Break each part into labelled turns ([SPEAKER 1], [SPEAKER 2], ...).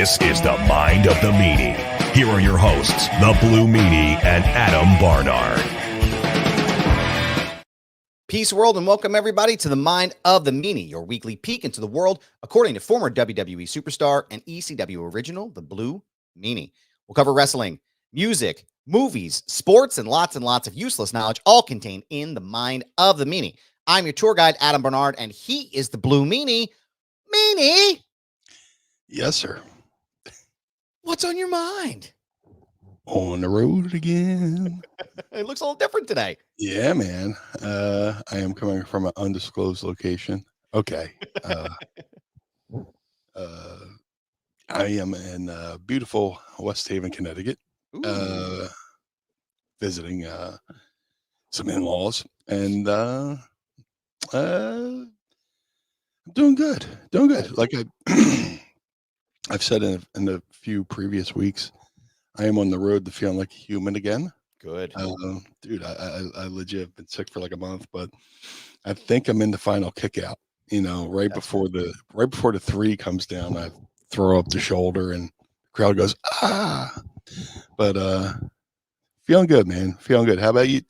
[SPEAKER 1] This is the Mind of the Meanie. Here are your hosts, the Blue Meanie and Adam Barnard.
[SPEAKER 2] Peace, world, and welcome everybody to the Mind of the Meanie, your weekly peek into the world, according to former WWE superstar and ECW original, the Blue Meanie. We'll cover wrestling, music, movies, sports, and lots of useless knowledge, all contained in the Mind of the Meanie. I'm your tour guide, Adam Barnard, and he is the Blue Meanie. Meanie!
[SPEAKER 3] Yes, sir.
[SPEAKER 2] What's on your mind?
[SPEAKER 3] On the road again.
[SPEAKER 2] It looks a little different today.
[SPEAKER 3] Yeah, man. I am coming from an undisclosed location. Okay. I am in beautiful West Haven, Connecticut, visiting some in-laws, and I'm doing good. Like I've said in a few previous weeks, I am on the road to feeling like a human again.
[SPEAKER 2] Good.
[SPEAKER 3] Dude, I legit have been sick for like a month, but I think I'm in the final kick out. You know, right before the 3 comes down, I throw up the shoulder and the crowd goes, ah. But feeling good, man. Feeling good. How about you?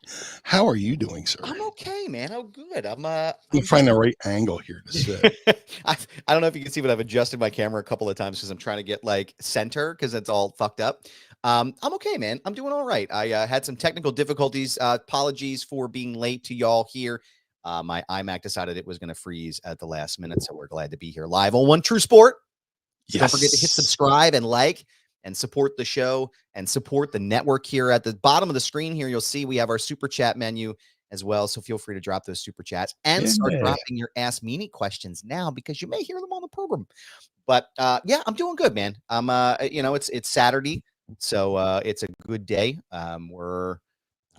[SPEAKER 3] How are you doing, sir?
[SPEAKER 2] I'm okay, man. Oh, good. I'm
[SPEAKER 3] find the right angle here to sit.
[SPEAKER 2] I don't know if you can see, but I've adjusted my camera a couple of times because I'm trying to get like center because it's all fucked up. I'm okay, man. I'm doing all right. I had some technical difficulties. Apologies for being late to y'all here. My iMac decided it was going to freeze at the last minute, so we're glad to be here live on One True Sport.
[SPEAKER 3] Yes.
[SPEAKER 2] Don't forget to hit subscribe and like and support the show and support the network here. At the bottom of the screen here, you'll see we have our super chat menu as well. So feel free to drop those super chats and start dropping your Ask Meanie questions now because you may hear them on the program. But yeah, I'm doing good, man. I'm it's Saturday, so it's a good day. We're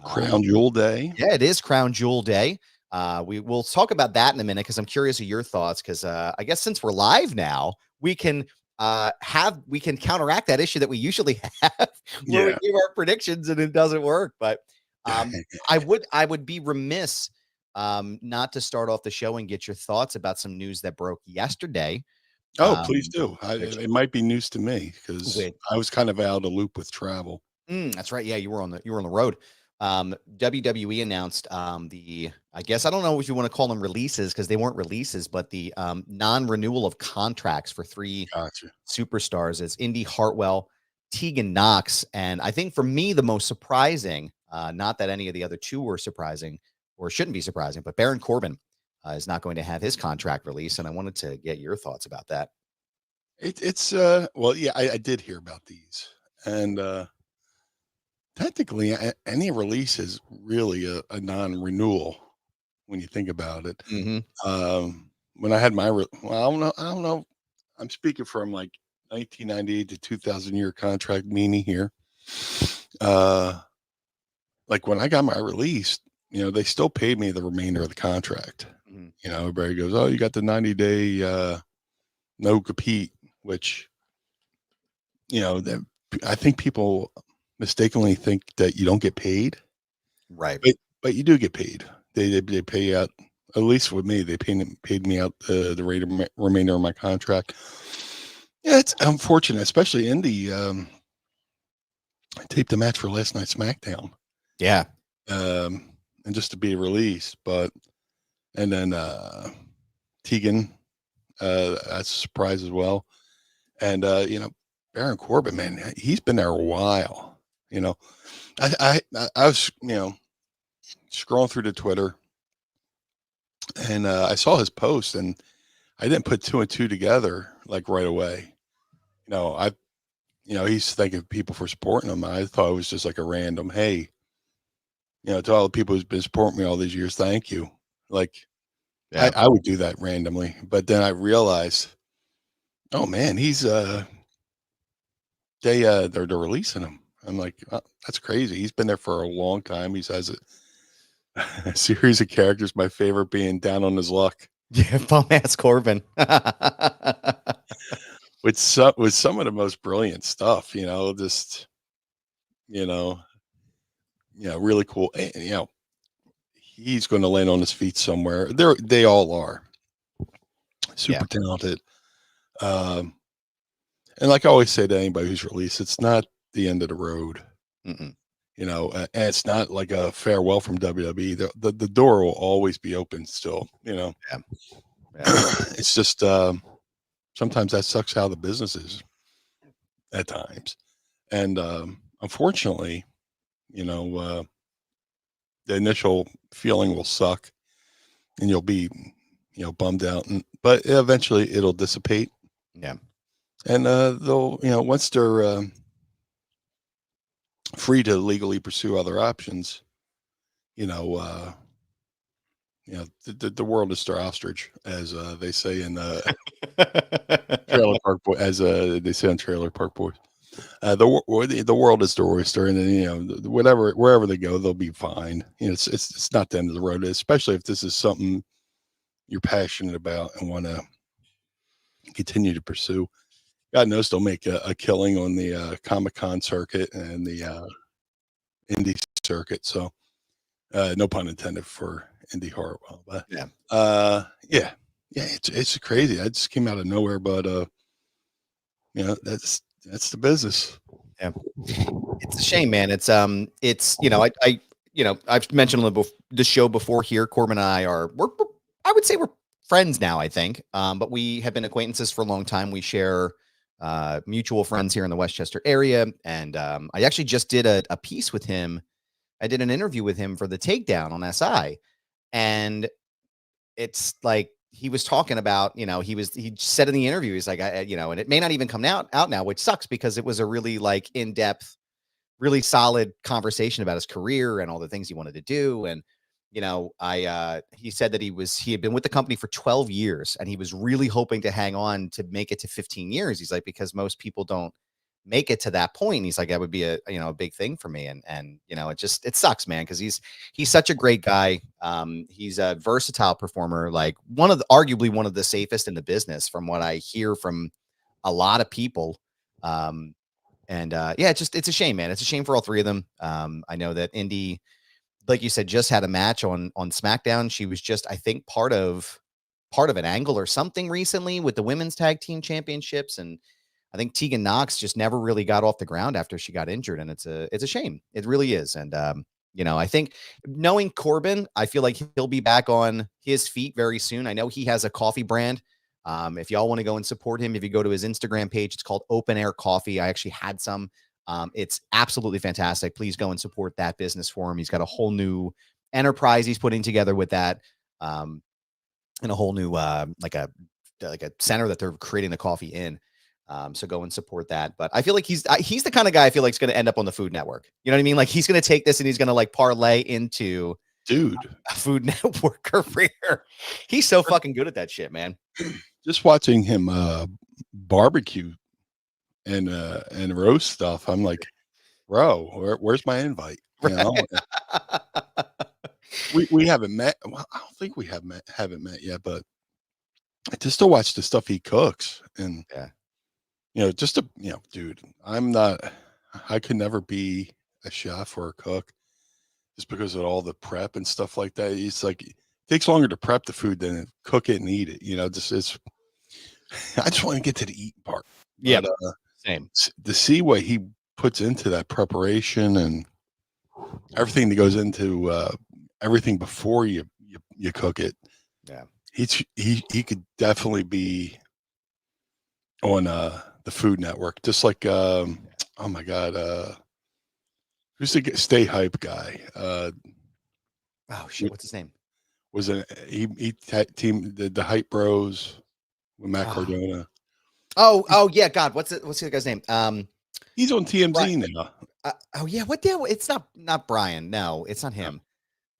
[SPEAKER 3] Crown Jewel Day.
[SPEAKER 2] Yeah, it is Crown Jewel Day. We'll talk about that in a minute because I'm curious of your thoughts. Because I guess since we're live now, we can counteract that issue that we usually have where we give our predictions and it doesn't work. But I would be remiss not to start off the show and get your thoughts about some news that broke yesterday.
[SPEAKER 3] Oh, please do. It might be news to me because I was kind of out of the loop with travel.
[SPEAKER 2] That's right. Yeah, you were on the road. WWE announced I guess I don't know if you want to call them releases because they weren't releases, but the non-renewal of contracts for 3 superstars is Indy Hartwell, Tegan Knox, and I think for me the most surprising, not that any of the other 2 were surprising or shouldn't be surprising, but Baron Corbin is not going to have his contract released, and I wanted to get your thoughts about that.
[SPEAKER 3] Well, yeah, I did hear about these, and technically, any release is really a non-renewal when you think about it.
[SPEAKER 2] Mm-hmm.
[SPEAKER 3] When I had my, I don't know. I'm speaking from like 1998 to 2000 year contract meanie here. Like when I got my release, they still paid me the remainder of the contract. Mm-hmm. Everybody goes, "Oh, you got the 90-day no compete," which, I think people mistakenly think that you don't get paid,
[SPEAKER 2] right?
[SPEAKER 3] But you do get paid. They pay out, at least with me, they paid me out the remainder of my contract. Yeah, it's unfortunate, especially in the I taped the match for last night's SmackDown.
[SPEAKER 2] Yeah,
[SPEAKER 3] and just to be released, and then Tegan, that's a surprise as well, and Baron Corbin, man, he's been there a while. I was, scrolling through the Twitter and I saw his post and I didn't put 2 and 2 together like right away. He's thanking people for supporting him. I thought it was just like a random, hey, to all the people who's been supporting me all these years, thank you. Like, yeah. I would do that randomly, but then I realized, oh man, he's they're releasing him. I'm like, oh, that's crazy. He's been there for a long time. He has a series of characters. My favorite being Down on His Luck.
[SPEAKER 2] Yeah, bum ass Corbin.
[SPEAKER 3] with some of the most brilliant stuff. Really cool. And, he's going to land on his feet somewhere. They all are super talented. And like I always say to anybody who's released, it's not the end of the road.
[SPEAKER 2] Mm-mm.
[SPEAKER 3] You know, and it's not like a farewell from WWE. The door will always be open still, you know.
[SPEAKER 2] Yeah.
[SPEAKER 3] It's just sometimes that sucks how the business is at times. And unfortunately, you know, the initial feeling will suck and you'll be, you know, bummed out, but eventually it'll dissipate.
[SPEAKER 2] Yeah.
[SPEAKER 3] And they'll, you know, once they're free to legally pursue other options, you know, the world is their ostrich, as they say in Trailer Park Boy, as they say on Trailer Park Boys. The world is their oyster, and then, you know, wherever they go, they'll be fine. You know, it's not the end of the road, especially if this is something you're passionate about and want to continue to pursue. God knows they'll make a killing on the Comic-Con circuit and the indie circuit. So, no pun intended for Indy Hartwell, but
[SPEAKER 2] Yeah.
[SPEAKER 3] yeah, it's crazy. That just came out of nowhere, but you know, that's the business.
[SPEAKER 2] Yeah. It's a shame, man. It's, you know, I've mentioned on the show before here. Corbin and I we're I would say we're friends now, I think. But we have been acquaintances for a long time. We share mutual friends here in the Westchester area. And I actually just did a piece with him. I did an interview with him for the Takedown on SI. And it's like he was talking about, you know, he said in the interview, he's like, you know, and it may not even come out now, which sucks because it was a really like in-depth, really solid conversation about his career and all the things he wanted to do. And, you know, he said that he had been with the company for 12 years and he was really hoping to hang on to make it to 15 years. He's like, because most people don't make it to that point. He's like, that would be a big thing for me. And, you know, it sucks, man. Cause he's such a great guy. He's a versatile performer, like arguably one of the safest in the business from what I hear from a lot of people. Yeah, it's a shame, man. It's a shame for all three of them. I know that Indy, like you said, just had a match on SmackDown. She was just, I think, part of an angle or something recently with the women's tag team championships. And I think Tegan Knox just never really got off the ground after she got injured. And it's a shame. It really is. And, you know, I think knowing Corbin, I feel like he'll be back on his feet very soon. I know he has a coffee brand. If y'all want to go and support him, if you go to his Instagram page, it's called Open Air Coffee. I actually had some. It's absolutely fantastic. Please go and support that business for him. He's got a whole new enterprise he's putting together with that, and a whole new like a center that they're creating the coffee in. So go and support that. But I feel like he's the kind of guy I feel like is going to end up on the Food Network. You know what I mean? Like he's going to take this and he's going to like parlay into a Food Network career. He's so fucking good at that shit, man.
[SPEAKER 3] Just watching him barbecue and roast stuff, I'm like, bro, where's my invite? You know? we haven't met. Well, I don't think we haven't met yet, but just to watch the stuff he cooks and
[SPEAKER 2] yeah.
[SPEAKER 3] You know, dude, I could never be a chef or a cook just because of all the prep and stuff like that. It's like, it takes longer to prep the food than cook it and eat it. You know, I just want to get to the eating part.
[SPEAKER 2] Yeah. Same.
[SPEAKER 3] To see what he puts into that preparation and everything that goes into everything before you cook it.
[SPEAKER 2] Yeah.
[SPEAKER 3] He could definitely be on the Food Network, just like oh my god, who's the Stay Hype guy?
[SPEAKER 2] Oh shit, what's his name?
[SPEAKER 3] Was he team the Hype Bros with Matt Cardona?
[SPEAKER 2] Oh yeah, God, what's the guy's name?
[SPEAKER 3] He's on TMZ now.
[SPEAKER 2] Oh yeah, what the? It's not Brian. No, it's not him.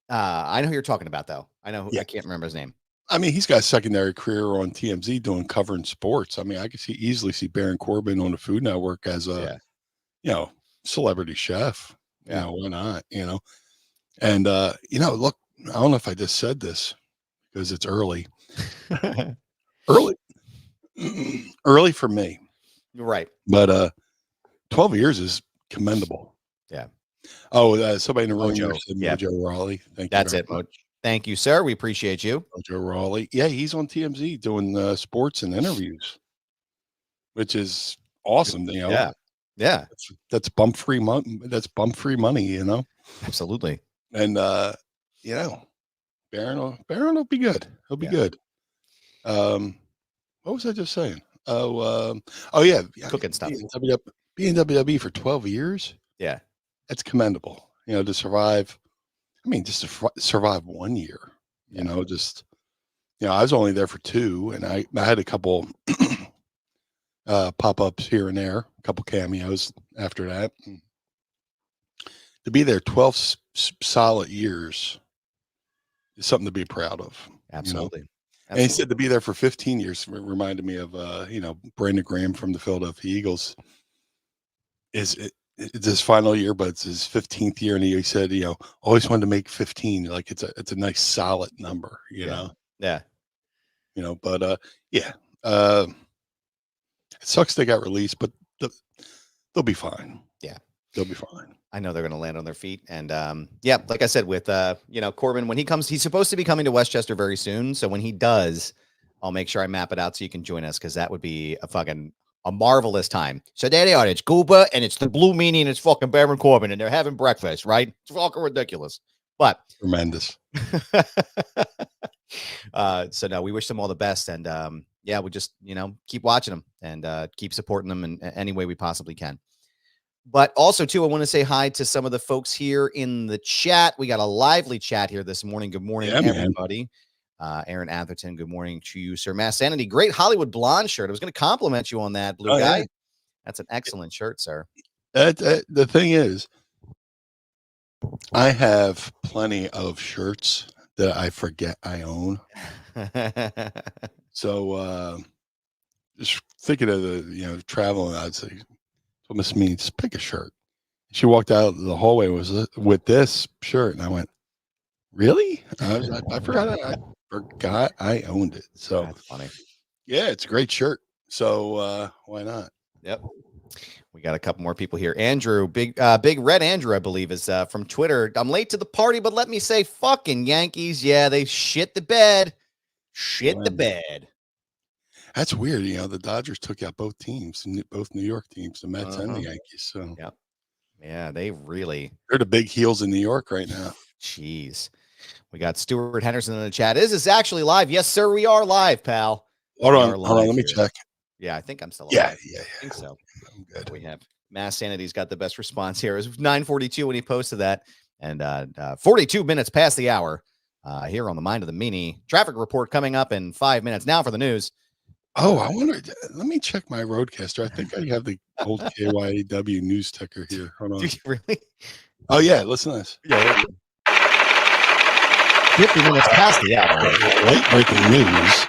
[SPEAKER 2] I know who you're talking about though. I know. I can't remember his name.
[SPEAKER 3] I mean, he's got a secondary career on TMZ covering sports. I mean, I could easily see Baron Corbin on the Food Network as a, you know, celebrity chef. You know, why not? You know, and you know, look, I don't know if I just said this because it's early, early for me.
[SPEAKER 2] You're right,
[SPEAKER 3] but 12 years is commendable.
[SPEAKER 2] Yeah.
[SPEAKER 3] Oh, somebody in the room,
[SPEAKER 2] Mojo
[SPEAKER 3] Raleigh. Thank you.
[SPEAKER 2] That's it, Mojo. Thank you, sir. We appreciate you.
[SPEAKER 3] Joe Raleigh. Yeah, he's on TMZ doing sports and interviews, which is awesome. You know,
[SPEAKER 2] Yeah. Yeah.
[SPEAKER 3] that's bump free money. That's bump free money. You know,
[SPEAKER 2] Absolutely.
[SPEAKER 3] and you know, Baron will be good. He'll be good. What was I just saying? Oh yeah,
[SPEAKER 2] Cooking stuff.
[SPEAKER 3] Being WWE for 12 years.
[SPEAKER 2] Yeah.
[SPEAKER 3] That's commendable. You know, to survive. I mean, just to survive 1 year. You know, just I was only there for 2, and I had a couple pop-ups here and there, a couple cameos after that. To be there 12 solid years is something to be proud of.
[SPEAKER 2] Absolutely.
[SPEAKER 3] You know? And he said to be there for 15 years reminded me of Brandon Graham from the Philadelphia Eagles. It's his final year, but it's his 15th year, and he said, always wanted to make 15. Like it's a nice solid number, you know.
[SPEAKER 2] Yeah.
[SPEAKER 3] But it sucks they got released, but they'll be fine.
[SPEAKER 2] Yeah.
[SPEAKER 3] They'll be fine.
[SPEAKER 2] I know they're going to land on their feet. And yeah, like I said, with Corbin, when he comes, he's supposed to be coming to Westchester very soon. So when he does, I'll make sure I map it out so you can join us, because that would be a marvelous time. So there they are. It's Gooba, and it's the Blue Meanie, and it's fucking Baron Corbin, and they're having breakfast, right? It's fucking ridiculous. But
[SPEAKER 3] tremendous.
[SPEAKER 2] So no, we wish them all the best, and yeah, we just keep watching them and keep supporting them in any way we possibly can. But also, too, I want to say hi to some of the folks here in the chat. We got a lively chat here this morning. Good morning, everybody. Aaron Atherton, good morning to you, sir. Mass Sanity, great Hollywood blonde shirt. I was going to compliment you on that, blue guy. Yeah. That's an excellent shirt, sir.
[SPEAKER 3] The thing is, I have plenty of shirts that I forget I own. So just thinking of the traveling, I'd say, so Miss Meanie, just pick a shirt. She walked out the hallway with this shirt, and I went, really? I forgot I owned it. So
[SPEAKER 2] that's funny.
[SPEAKER 3] Yeah, it's a great shirt. So why not?
[SPEAKER 2] Yep. We got a couple more people here. Andrew, big red Andrew, I believe, is from Twitter. I'm late to the party, but let me say, fucking Yankees. Yeah, they shit the bed. Shit the bed.
[SPEAKER 3] That's weird. The Dodgers took out both teams, both New York teams, the Mets and the Yankees. So
[SPEAKER 2] yeah, they're
[SPEAKER 3] the big heels in New York right now.
[SPEAKER 2] Jeez. We got Stuart Henderson in the chat. Is this actually live? Yes, sir. We are live, pal.
[SPEAKER 3] Hold on. Let me check.
[SPEAKER 2] Yeah, I think I'm still
[SPEAKER 3] alive. Yeah.
[SPEAKER 2] I think so.
[SPEAKER 3] I'm good.
[SPEAKER 2] We have Mass Sanity's got the best response here. It was 9:42 when he posted that, and 42 minutes past the hour here on the Mind of the Meanie. Traffic report coming up in 5 minutes now for the news.
[SPEAKER 3] Oh, I wonder. Let me check my Roadcaster. I think I have the old KYW news ticker here. Hold on.
[SPEAKER 2] Do you really?
[SPEAKER 3] Oh yeah, listen to this.
[SPEAKER 2] Yeah. 50 minutes past the hour.
[SPEAKER 3] Late breaking news.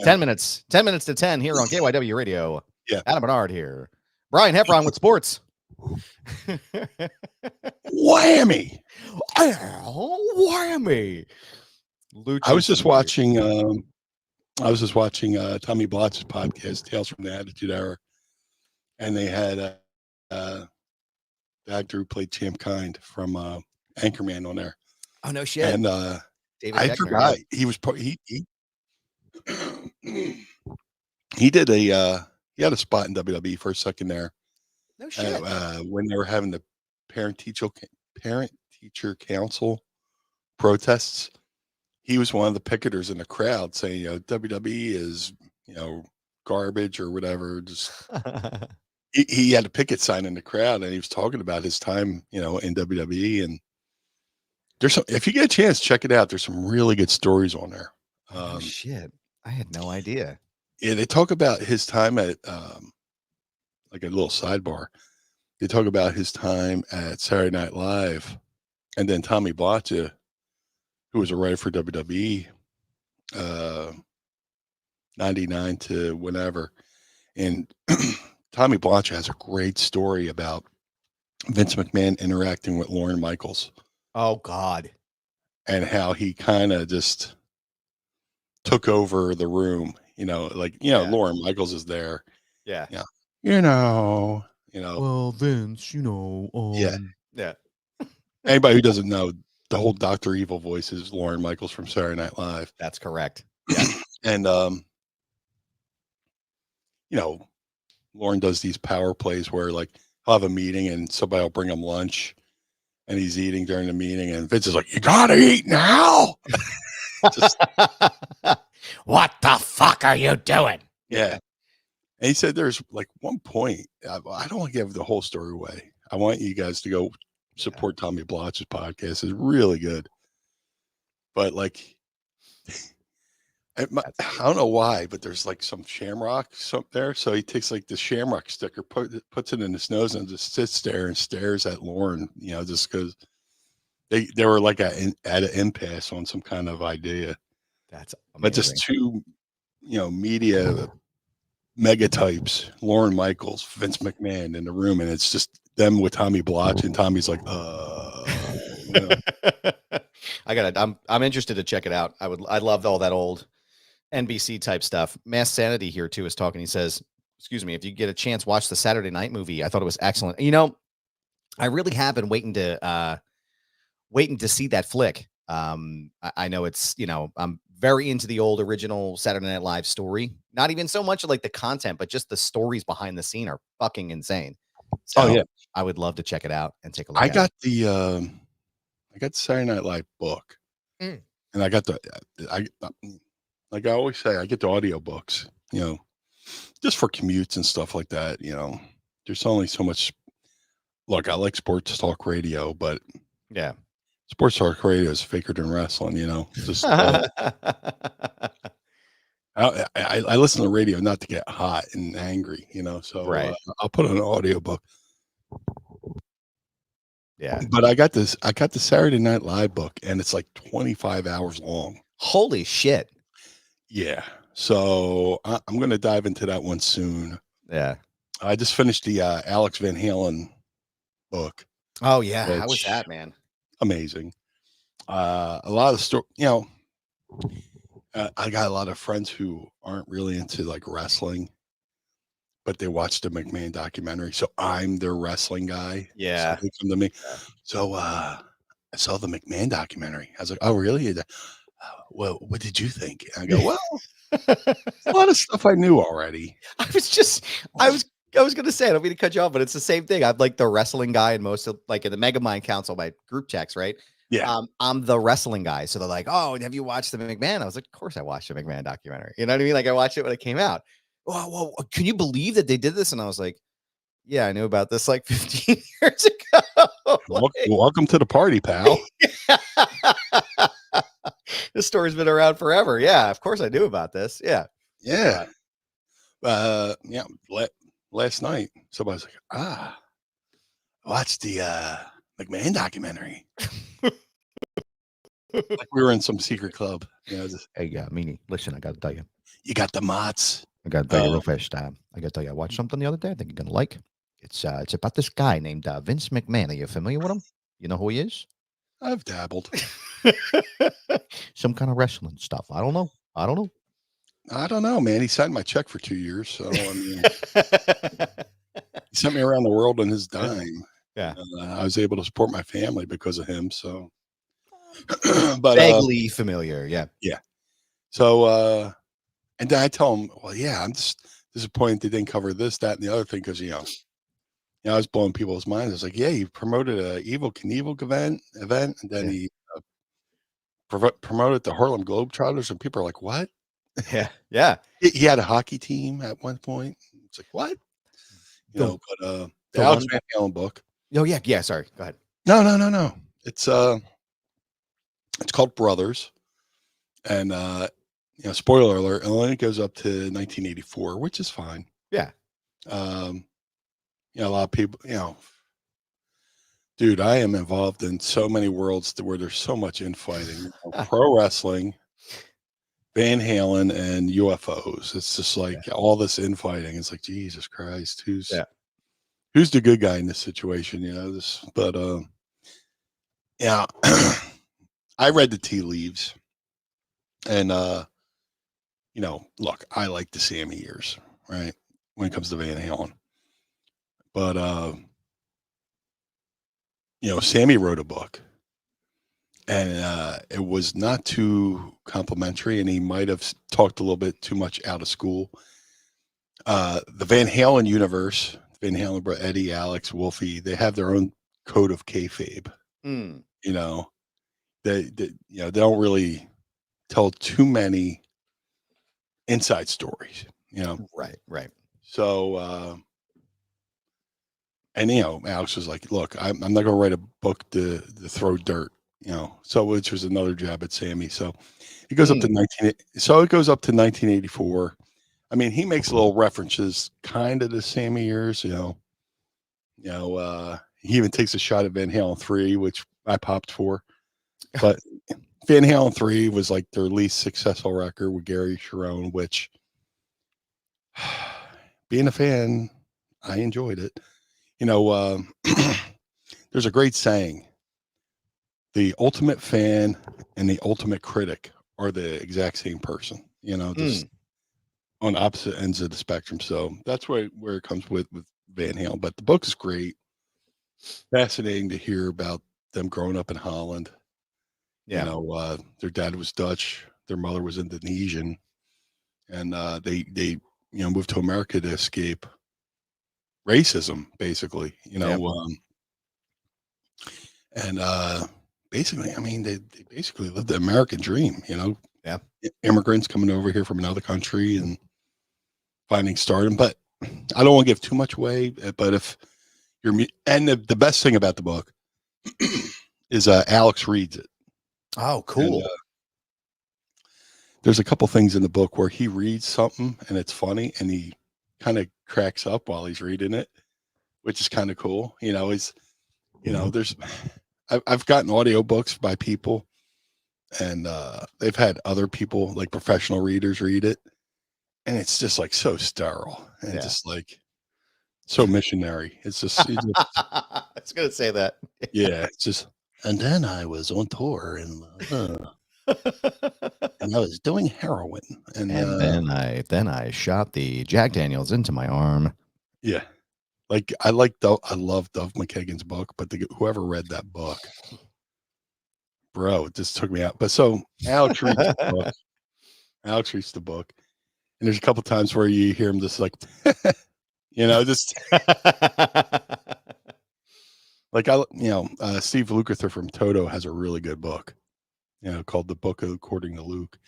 [SPEAKER 2] 10 minutes to 10 here on KYW Radio.
[SPEAKER 3] Yeah.
[SPEAKER 2] Adam Bernard here. Brian Heffron with sports.
[SPEAKER 3] Whammy.
[SPEAKER 2] Whammy.
[SPEAKER 3] I was just watching Tommy Blotz's podcast, Tales from the Attitude Era, and they had the actor who played Champ Kind from Anchorman on there.
[SPEAKER 2] Oh no shit!
[SPEAKER 3] And I forgot he was he did he had a spot in WWE for a second there.
[SPEAKER 2] No shit.
[SPEAKER 3] When they were having the parent teacher council protests, he was one of the picketers in the crowd saying, WWE is, garbage or whatever. Just he had a picket sign in the crowd, and he was talking about his time, in WWE. And there's if you get a chance, check it out. There's some really good stories on there.
[SPEAKER 2] Oh shit. I had no idea.
[SPEAKER 3] Yeah, they talk about his time at like a little sidebar. They talk about his time at Saturday Night Live, and then Tommy Blotcha, who was a writer for WWE, 99 to whenever. And Tommy Blotcha has a great story about Vince McMahon interacting with Lorne Michaels.
[SPEAKER 2] Oh God. And
[SPEAKER 3] how he kind of just took over the room, Lorne Michaels is there.
[SPEAKER 2] Yeah.
[SPEAKER 3] Yeah.
[SPEAKER 2] Well, Vince,
[SPEAKER 3] yeah.
[SPEAKER 2] Yeah.
[SPEAKER 3] Anybody who doesn't know, the whole Dr. Evil voice is Lorne Michaels from Saturday Night Live.
[SPEAKER 2] That's correct. Yeah.
[SPEAKER 3] And, Lauren does these power plays where like he'll have a meeting and somebody will bring him lunch and he's eating during the meeting and Vince is like, you gotta eat now. Just,
[SPEAKER 2] What the fuck are you doing?
[SPEAKER 3] yeah. And he said there's like one point, I don't want to give the whole story away. I want you guys to go support Tommy Bloch's podcast. It's really good. But like, I don't know why, but there's like some shamrocks up there. So he takes like the shamrock sticker, puts it in his nose and just sits there and stares at Lauren, you know, just because they were like at an impasse on some kind of idea.
[SPEAKER 2] That's amazing.
[SPEAKER 3] But just two, you know, media mega types, Lauren Michaels, Vince McMahon in the room, and it's just them with Tommy Bloch, and Tommy's like, you know.
[SPEAKER 2] I'm interested to check it out. I love all that old NBC type stuff. Mass Sanity here too is talking. He says, excuse me, if you get a chance, watch the Saturday Night Movie. I thought it was excellent. You know, I really have been waiting to see that flick. I know it's, you know, I'm very into the old original Saturday Night Live story. Not even so much like the content, but just the stories behind the scene are fucking insane. So
[SPEAKER 3] Oh yeah,
[SPEAKER 2] I would love to check it out and take a look.
[SPEAKER 3] I got the Saturday Night Live book, and I got like I always say, I get the audio books, you know, just for commutes and stuff like that. You know, there's only so much. Look, I like sports talk radio, but
[SPEAKER 2] yeah,
[SPEAKER 3] sports talk radio is faker than wrestling. You know, just I listen to the radio not to get hot and angry. You know, so
[SPEAKER 2] right.
[SPEAKER 3] I'll put on an audio book.
[SPEAKER 2] Yeah,
[SPEAKER 3] but I got the Saturday Night Live book, and it's like 25 hours long.
[SPEAKER 2] Holy shit!
[SPEAKER 3] Yeah, so I'm going to dive into that one soon.
[SPEAKER 2] Yeah,
[SPEAKER 3] I just finished the Alex Van Halen book.
[SPEAKER 2] Oh yeah, how was that, man?
[SPEAKER 3] Amazing. A lot of story. You know, I got a lot of friends who aren't really into like wrestling, but they watched the McMahon documentary. So I'm their wrestling guy.
[SPEAKER 2] Yeah.
[SPEAKER 3] So they come to me. So I saw the McMahon documentary. I was like, oh, really? Well, what did you think? And I go, well, a lot of stuff I knew already.
[SPEAKER 2] I was going to say, I don't mean to cut you off, but it's the same thing. I'm like the wrestling guy in most of like in the Megamind Council, my group checks, right?
[SPEAKER 3] Yeah.
[SPEAKER 2] I'm the wrestling guy. So they're like, oh, have you watched the McMahon? I was like, of course I watched the McMahon documentary. You know what I mean? Like I watched it when it came out. Well, can you believe that they did this? And I was like, yeah, I knew about this like 15 years ago.
[SPEAKER 3] Welcome to the party, pal.
[SPEAKER 2] This story's been around forever. Yeah, of course I knew about this. Yeah.
[SPEAKER 3] Yeah. Last night, somebody's like, watch the McMahon documentary. Like we were in some secret club. You know,
[SPEAKER 2] Hey, Meanie, listen, I got to tell you.
[SPEAKER 3] You got the Mott's.
[SPEAKER 2] I got to tell you real fast. I got to tell you, I watched something the other day. I think you're going to like. It's about this guy named Vince McMahon. Are you familiar with him? You know who he is?
[SPEAKER 3] I've dabbled.
[SPEAKER 2] Some kind of wrestling stuff. I don't know,
[SPEAKER 3] man. He signed my check for 2 years. So, I mean, he sent me around the world on his dime.
[SPEAKER 2] Yeah.
[SPEAKER 3] I was able to support my family because of him. So, but
[SPEAKER 2] vaguely familiar. Yeah.
[SPEAKER 3] Yeah. So, and then I tell him, well, yeah, I'm just disappointed they didn't cover this, that, and the other thing because, you know, I was blowing people's minds. I was like, yeah, he promoted a Evil Knievel event, and then he promoted the Harlem Globetrotters, and people are like, what?
[SPEAKER 2] Yeah. Yeah.
[SPEAKER 3] He had a hockey team at one point. It's like, what? You know, but the Alex Van Halen book.
[SPEAKER 2] Oh, yeah. Yeah. Sorry. Go ahead.
[SPEAKER 3] No. It's called Brothers. And you know, spoiler alert, it only goes up to 1984, which is fine.
[SPEAKER 2] Yeah.
[SPEAKER 3] You know, a lot of people, you know, dude, I am involved in so many worlds where there's so much infighting. You know, pro wrestling, Van Halen, and UFOs. It's just like all this infighting. It's like, Jesus Christ, who's the good guy in this situation? You know, but yeah, I read the tea leaves, and you know, look, I like the Sammy years, right? When it comes to Van Halen. But you know, Sammy wrote a book, and it was not too complimentary, and he might have talked a little bit too much out of school. The Van Halen universe, Van Halen, Eddie, Alex, Wolfie, they have their own code of kayfabe.
[SPEAKER 2] Mm.
[SPEAKER 3] You know, they don't really tell too many inside stories. You know,
[SPEAKER 2] Right.
[SPEAKER 3] so and Alex was like, "Look, I'm not going to write a book to throw dirt." So which was another jab at Sammy. So it goes up to 1984. I mean, he makes little references kind of to Sammy years, he even takes a shot at Van Halen 3, which I popped for. But Van Halen 3 was like their least successful record with Gary Sharon, which being a fan, I enjoyed it. There's a great saying: the ultimate fan and the ultimate critic are the exact same person, just on opposite ends of the spectrum. So that's where it comes with Van Halen. But the book is great. Fascinating to hear about them growing up in Holland.
[SPEAKER 2] Yeah.
[SPEAKER 3] Their dad was Dutch, their mother was Indonesian, and they moved to America to escape racism, basically. And basically, I mean, they basically lived the American dream.
[SPEAKER 2] Yeah.
[SPEAKER 3] Immigrants coming over here from another country and finding stardom. But I don't want to give too much away. But if and the best thing about the book is Alex reads it.
[SPEAKER 2] Oh, cool.
[SPEAKER 3] And, there's a couple things in the book where he reads something and it's funny, and he kind of cracks up while he's reading it, which is kind of cool. There's I've gotten audiobooks by people, and they've had other people, like professional readers, read it, and it's just like so sterile and just like so missionary. It's just
[SPEAKER 2] I was gonna say that.
[SPEAKER 3] Yeah, it's just. And then I was on tour, and I was doing heroin, and
[SPEAKER 2] then I shot the Jack Daniels into my arm.
[SPEAKER 3] Yeah, like I love Dove McKagan's book, but whoever read that book, bro, it just took me out. But so Alex reads the book. Alex reads the book, and there's a couple times where you hear him just like, just like Steve Lukather from Toto has a really good book, called The Book According to Luke.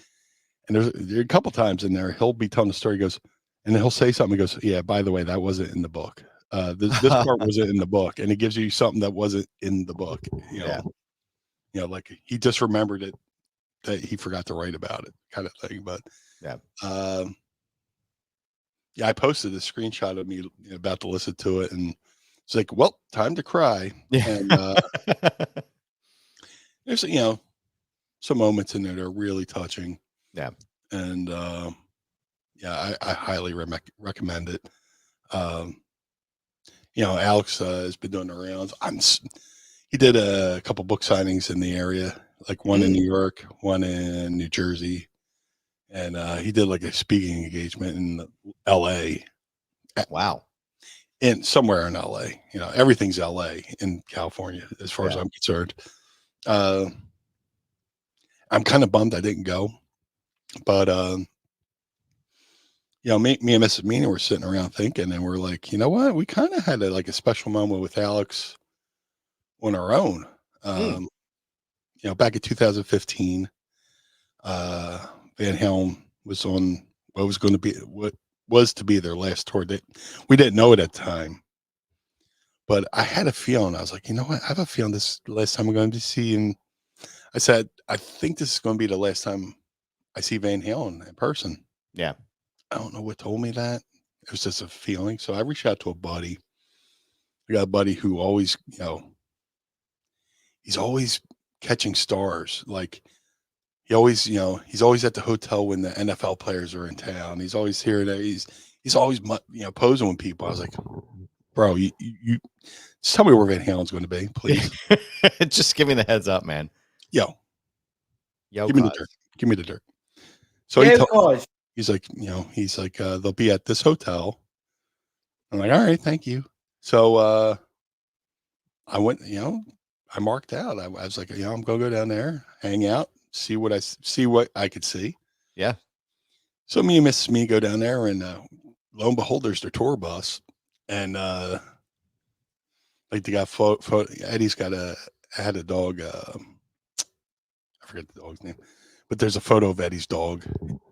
[SPEAKER 3] And there's a couple times in there he'll be telling the story. He goes, and then he'll say something. He goes, "Yeah, by the way, that wasn't in the book. This part wasn't in the book," and it gives you something that wasn't in the book. Like he just remembered it, that he forgot to write about it, kind of thing. But I posted a screenshot of me about to listen to it, and it's like, well, time to cry.
[SPEAKER 2] Yeah.
[SPEAKER 3] And there's some moments in there that are really touching.
[SPEAKER 2] Yeah.
[SPEAKER 3] And I highly recommend it. Alex has been doing the rounds. He did a couple book signings in the area, like one in New York, one in New Jersey, and he did like a speaking engagement in LA.
[SPEAKER 2] Wow.
[SPEAKER 3] And somewhere in LA, everything's LA in California, as far as I'm concerned. I'm kind of bummed I didn't go, but me and Mrs. Meanie were sitting around thinking, and we're like, you know what? We kind of had a special moment with Alex on our own. Back in 2015, Van Halen was on what was to be their last tour. We didn't know it at the time, but I had a feeling. I was like, you know what? I have a feeling this is the last time we're going to see. And I said, I think this is going to be the last time I see Van Halen in person.
[SPEAKER 2] Yeah.
[SPEAKER 3] I don't know what told me that. It was just a feeling. So I reached out to a buddy. I got a buddy who always, he's always catching stars. Like he always, he's always at the hotel when the NFL players are in town. He's always here. He's always, posing with people. I was like, bro, you just tell me where Van Halen's going to be, please.
[SPEAKER 2] Just give me the heads up, man.
[SPEAKER 3] Yo, give me the dirt. Give me the dirt. So he's like, they'll be at this hotel. I'm like, all right, thank you. So I went, I marked out. I was like, I'm gonna go down there, hang out, see what I could see.
[SPEAKER 2] Yeah.
[SPEAKER 3] So me and Mrs. Me go down there, and lo and behold, there's their tour bus, and like they got Eddie's got had a dog. I forget the dog's name, but there's a photo of Eddie's dog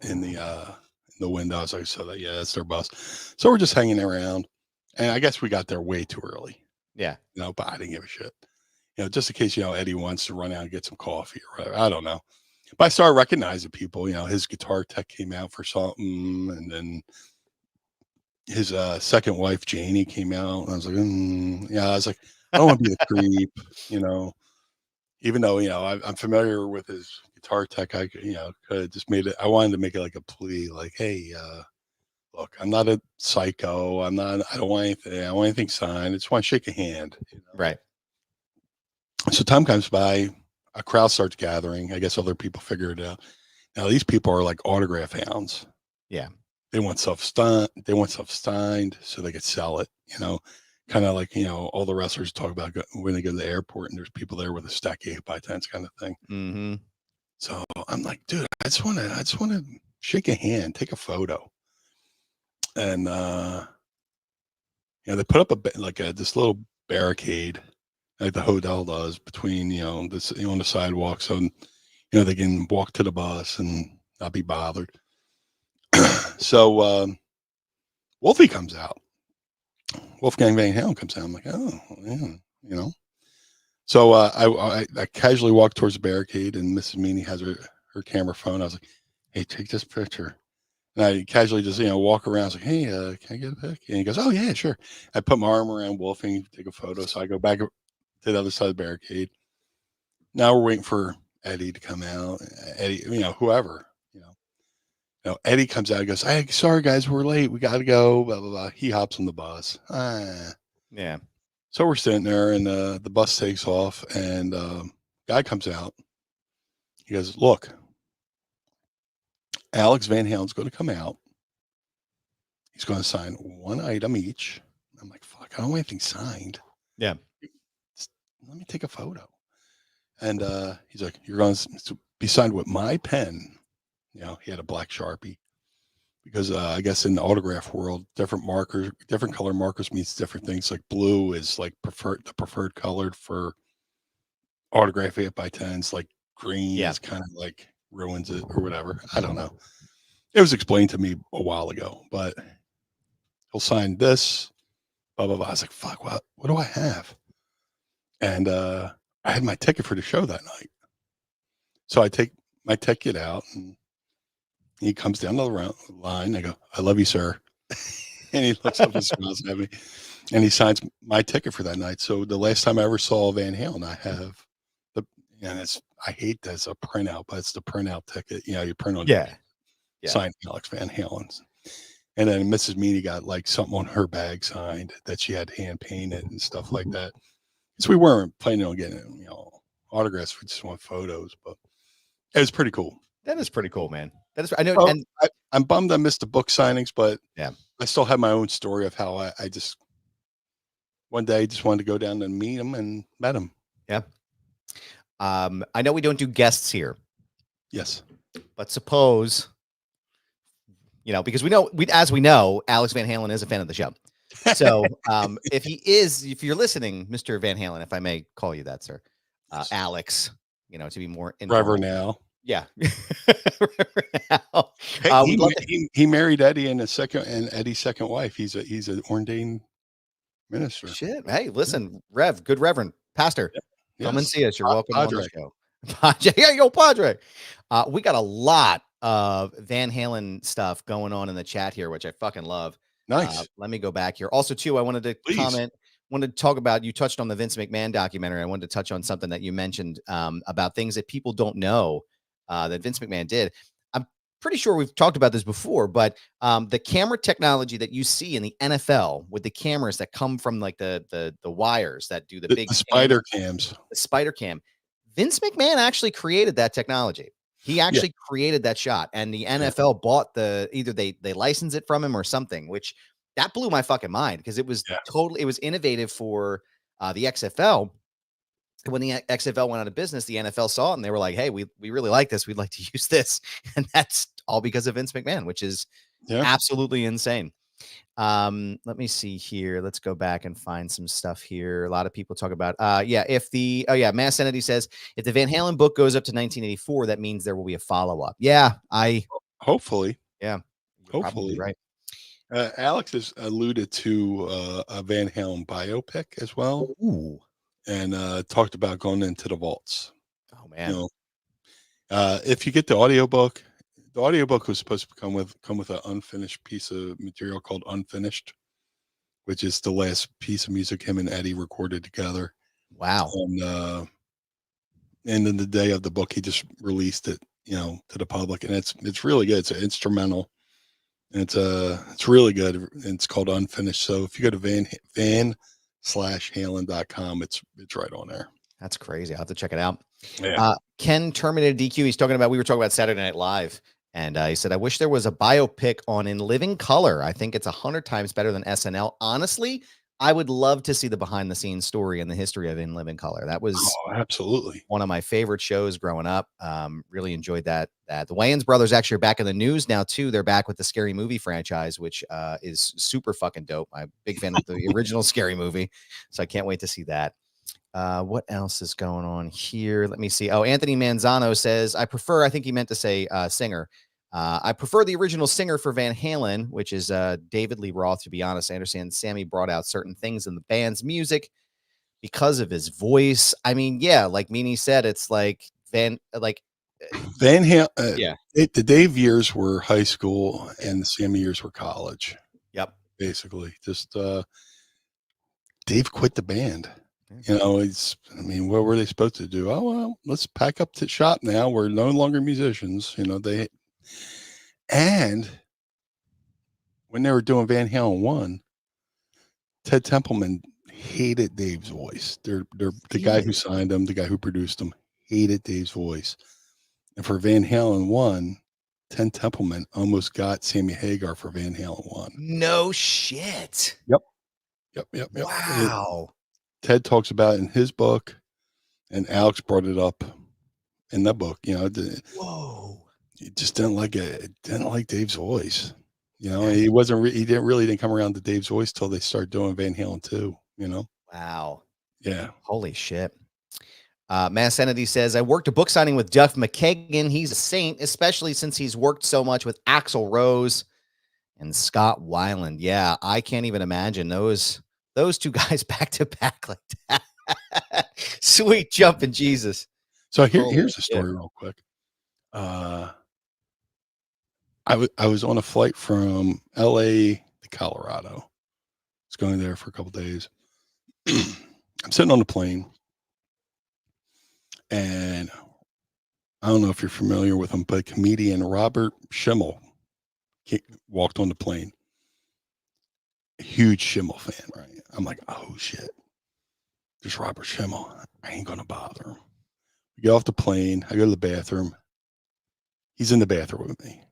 [SPEAKER 3] in the window. I was like, so that, yeah, that's their bus. So we're just hanging around, and I guess we got there way too early.
[SPEAKER 2] Yeah,
[SPEAKER 3] But I didn't give a shit. Just in case Eddie wants to run out and get some coffee or whatever. I don't know. But I started recognizing people. His guitar tech came out for something, and then his second wife Janie came out. And I was like, I was like, I don't want to be a creep, even though I'm familiar with his guitar tech. I could have just made it. I wanted to make it like a plea, like, hey, look, I'm not a psycho. I don't want anything. I don't want anything signed. I just want to shake a hand.
[SPEAKER 2] right.
[SPEAKER 3] So time comes by, a crowd starts gathering. I guess other people figure it out. Now these people are like autograph hounds.
[SPEAKER 2] Yeah.
[SPEAKER 3] They want stuff signed. They want stuff signed so they could sell it. Kind of like all the wrestlers talk about when they go to the airport and there's people there with a stack of 8x10s kind of thing.
[SPEAKER 2] Mm-hmm.
[SPEAKER 3] So I'm like, dude, I just want to shake a hand, take a photo, and they put up this little barricade like the hotel does between this on the sidewalk, so they can walk to the bus and not be bothered. So Wolfie comes out. Wolfgang Van Halen comes out. I'm like, oh, yeah, So I casually walk towards the barricade, and Mrs. Meanie has her camera phone. I was like, hey, take this picture. And I casually just walk around. I was like, hey, can I get a pic? And he goes, oh yeah, sure. I put my arm around Wolfgang, take a photo. So I go back to the other side of the barricade. Now we're waiting for Eddie to come out. Eddie, whoever, Eddie comes out and goes, hey, sorry guys, we're late. We got to go, blah, blah, blah. He hops on the bus.
[SPEAKER 2] Yeah.
[SPEAKER 3] So we're sitting there and the bus takes off and guy comes out. He goes, look, Alex Van Halen's going to come out. He's going to sign one item each. I'm like, fuck, I don't want anything signed.
[SPEAKER 2] Yeah.
[SPEAKER 3] Let me take a photo. And he's like, you're going to be signed with my pen. He had a black Sharpie because I guess in the autograph world, different color markers means different things. Like blue is like the preferred color for autograph 8x10s. Like green is kind of like ruins it or whatever. I don't know. It was explained to me a while ago, but he'll sign this, blah, blah, blah. I was like, fuck, what do I have? And I had my ticket for the show that night. So I take my ticket out and he comes down the line. I go, I love you, sir. And he looks up and smiles at me and he signs my ticket for that night. So the last time I ever saw Van Halen, I have I hate that it's a printout, but it's the printout ticket. You print on signed Alex Van Halen's. And then Mrs. Meanie got like something on her bag signed that she had hand painted and stuff like that. So we weren't planning on getting, autographs. We just want photos, but it was pretty cool.
[SPEAKER 2] That is pretty cool, man. That is, I know.
[SPEAKER 3] Well,
[SPEAKER 2] and
[SPEAKER 3] I'm bummed I missed the book signings, but
[SPEAKER 2] yeah,
[SPEAKER 3] I still have my own story of how I just one day just wanted to go down and meet him and met him.
[SPEAKER 2] Yeah. I know we don't do guests here.
[SPEAKER 3] Yes.
[SPEAKER 2] But suppose, because we know, Alex Van Halen is a fan of the show. So if you're listening, Mr. Van Halen, if I may call you that, sir, Alex, to be more
[SPEAKER 3] Reverend Al.
[SPEAKER 2] Yeah.
[SPEAKER 3] He married Eddie and Eddie's second wife. He's an ordained minister.
[SPEAKER 2] Shit. Hey, listen, good Reverend Pastor.
[SPEAKER 3] Yeah.
[SPEAKER 2] Come and see us. You're welcome on the show. Padre. Yeah, yo, Padre. We got a lot of Van Halen stuff going on in the chat here, which I fucking love.
[SPEAKER 3] Nice.
[SPEAKER 2] Let me go back here. Also, too, I wanted to wanted to talk about, you touched on the Vince McMahon documentary. I wanted to touch on something that you mentioned about things that people don't know that Vince McMahon did. I'm pretty sure we've talked about this before, but the camera technology that you see in the NFL with the cameras that come from like the wires that do the big
[SPEAKER 3] spider cams,
[SPEAKER 2] the spider cam, Vince McMahon actually created that technology. He actually created that shot, and the NFL bought either they licensed it from him or something, which that blew my fucking mind because it was it was innovative for the XFL. When the XFL went out of business, the NFL saw it and they were like, hey, we really like this. We'd like to use this. And that's all because of Vince McMahon, which is absolutely insane. Let me see here. Let's go back and find some stuff here. A lot of people talk about Mass Entity says if the Van Halen book goes up to 1984, that means there will be a follow-up. Yeah,
[SPEAKER 3] Hopefully.
[SPEAKER 2] You're probably
[SPEAKER 3] Hopefully.
[SPEAKER 2] right.
[SPEAKER 3] Alex has alluded to a Van Halen biopic as well,
[SPEAKER 2] Ooh.
[SPEAKER 3] and talked about going into the vaults.
[SPEAKER 2] Oh man.
[SPEAKER 3] You know, if you get the audiobook was supposed to come with an unfinished piece of material called Unfinished, which is the last piece of music him and Eddie recorded together.
[SPEAKER 2] Wow.
[SPEAKER 3] And then the day of the book, he just released it, to the public, and it's really good. It's an instrumental. And it's really good. And it's called Unfinished. So if you go to van/halen.com, it's right on there.
[SPEAKER 2] That's crazy. I'll have to check it out.
[SPEAKER 3] Yeah.
[SPEAKER 2] Ken Terminated DQ. We were talking about Saturday Night Live. And he said, I wish there was a biopic on In Living Color. I think it's 100 times better than SNL. Honestly, I would love to see the behind the scenes story and the history of In Living Color. That was
[SPEAKER 3] absolutely
[SPEAKER 2] one of my favorite shows growing up. Really enjoyed that. The Wayans brothers actually are back in the news now too. They're back with the Scary Movie franchise, which is super fucking dope. I'm a big fan of the original Scary Movie, so I can't wait to see that. What else is going on here? Let me see. Oh, Anthony Manzano says, I think he meant to say singer. I prefer the original singer for Van Halen, which is David Lee Roth, to be honest. I understand Sammy brought out certain things in the band's music because of his voice. I mean, yeah, like Meanie said, it's like Van
[SPEAKER 3] Halen.
[SPEAKER 2] Yeah.
[SPEAKER 3] The Dave years were high school and the Sammy years were college.
[SPEAKER 2] Yep.
[SPEAKER 3] Basically, just Dave quit the band. What were they supposed to do? Oh, well, let's pack up to shop now. We're no longer musicians. And when they were doing Van Halen 1, Ted Templeman hated Dave's voice. The guy who signed him, the guy who produced him, hated Dave's voice. And for Van Halen 1, Ted Templeman almost got Sammy Hagar for Van Halen 1.
[SPEAKER 2] No shit.
[SPEAKER 3] Yep.
[SPEAKER 2] Wow.
[SPEAKER 3] Ted talks about it in his book, and Alex brought it up in the book.
[SPEAKER 2] Whoa.
[SPEAKER 3] He just didn't like it. Didn't like Dave's voice. He didn't come around to Dave's voice till they started doing Van Halen 2.
[SPEAKER 2] Wow.
[SPEAKER 3] Yeah.
[SPEAKER 2] Holy shit. Mass Entity says, I worked a book signing with Duff McKagan. He's a saint, especially since he's worked so much with Axl Rose and Scott Weiland. Yeah, I can't even imagine those two guys back to back like that. Sweet jumping Jesus.
[SPEAKER 3] So here's a story real quick. I was on a flight from LA to Colorado. I was going there for a couple days. I'm sitting on the plane, and I don't know if you're familiar with him, but comedian Robert Schimmel walked on the plane. A huge Schimmel fan, right? I'm like, oh shit, there's Robert Schimmel. I ain't gonna bother him. We get off the plane. I go to the bathroom. He's in the bathroom with me.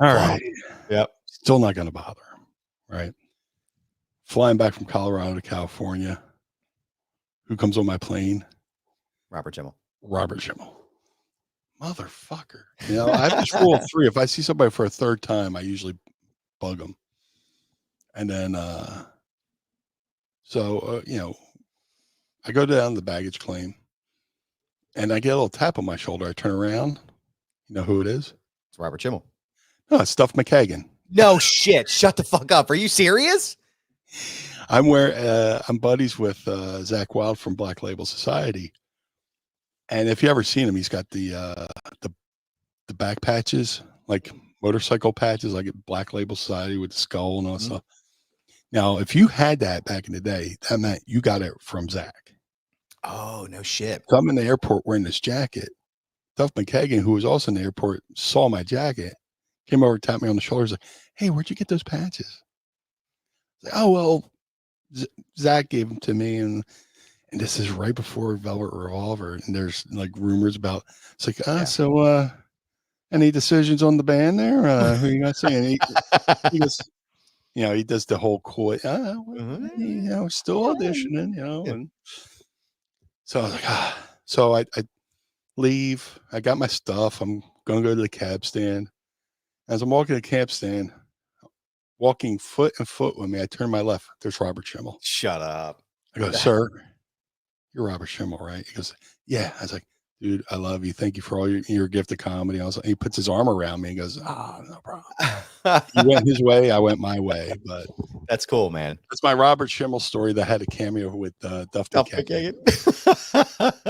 [SPEAKER 3] All right.
[SPEAKER 2] Yep.
[SPEAKER 3] Still not gonna bother him. Right. Flying back from Colorado to California. Who comes on my plane?
[SPEAKER 2] Robert Schimmel.
[SPEAKER 3] Motherfucker. I have this rule of 3. If I see somebody for a third time, I usually bug them. And then, I go down the baggage claim and I get a little tap on my shoulder. I turn around. You know who it is?
[SPEAKER 2] It's Robert Schimmel.
[SPEAKER 3] No, it's Duff McKagan.
[SPEAKER 2] No shit. Shut the fuck up. Are you serious?
[SPEAKER 3] I'm buddies with Zach Wild from Black Label Society. And if you ever seen him, he's got the back patches, like motorcycle patches, like at Black Label Society with the skull and all that stuff. Now, if you had that back in the day, that meant you got it from Zach.
[SPEAKER 2] Oh, no shit.
[SPEAKER 3] So I'm in the airport wearing this jacket. Duff McKagan, who was also in the airport, saw my jacket, came over, tapped me on the shoulder, like, hey, where'd you get those patches? Like, oh, well, Zach gave them to me, and this is right before Velvet Revolver, and there's like rumors about, it's like, so any decisions on the band there? Who you guys saying? He goes, he does the whole cool, still auditioning, and so I was like, so I leave. I got my stuff. I'm gonna go to the cab stand, As I'm walking to the camp stand, walking foot and foot with me, I turn my left. There's Robert Schimmel.
[SPEAKER 2] Shut up.
[SPEAKER 3] I go, sir, you're Robert Schimmel, right? He goes, yeah. I was like, dude, I love you. Thank you for all your gift of comedy. I was like, he puts his arm around me and goes, no problem. He went his way. I went my way. But
[SPEAKER 2] that's cool, man.
[SPEAKER 3] That's my Robert Schimmel story that had a cameo with Duff McKagan.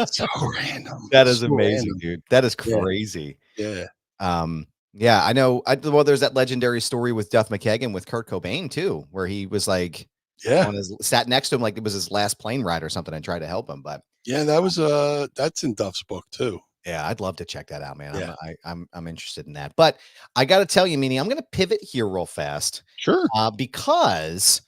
[SPEAKER 3] So random.
[SPEAKER 2] That is
[SPEAKER 3] so
[SPEAKER 2] amazing,
[SPEAKER 3] random.
[SPEAKER 2] dude. That is crazy.
[SPEAKER 3] Yeah.
[SPEAKER 2] Yeah, I know. Well, there's that legendary story with Duff McKagan with Kurt Cobain too, where he was like, sat next to him like it was his last plane ride or something, and tried to help him. But
[SPEAKER 3] yeah, that was that's in Duff's book too.
[SPEAKER 2] Yeah, I'd love to check that out, man.
[SPEAKER 3] Yeah.
[SPEAKER 2] I'm interested in that. But I got to tell you, Meanie, I'm going to pivot here real fast.
[SPEAKER 3] Sure.
[SPEAKER 2] Because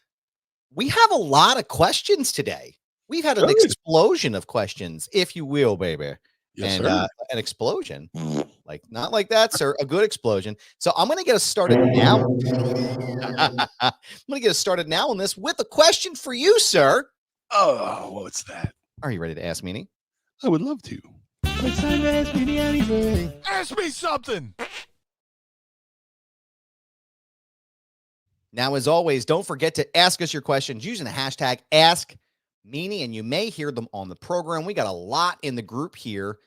[SPEAKER 2] we have a lot of questions today. We've had an explosion of questions, if you will, baby.
[SPEAKER 3] Yes,
[SPEAKER 2] and
[SPEAKER 3] sir.
[SPEAKER 2] An explosion, like not like that, sir. A good explosion. So I'm going to get us started now. I'm going to get us started now on this with a question for you, sir.
[SPEAKER 3] Oh, what's that?
[SPEAKER 2] Are you ready to ask Meanie?
[SPEAKER 3] I would love to. It's time to ask me anything.
[SPEAKER 1] Ask me something.
[SPEAKER 2] Now, as always, don't forget to ask us your questions using the hashtag AskMeanie, and you may hear them on the program. We got a lot in the group here.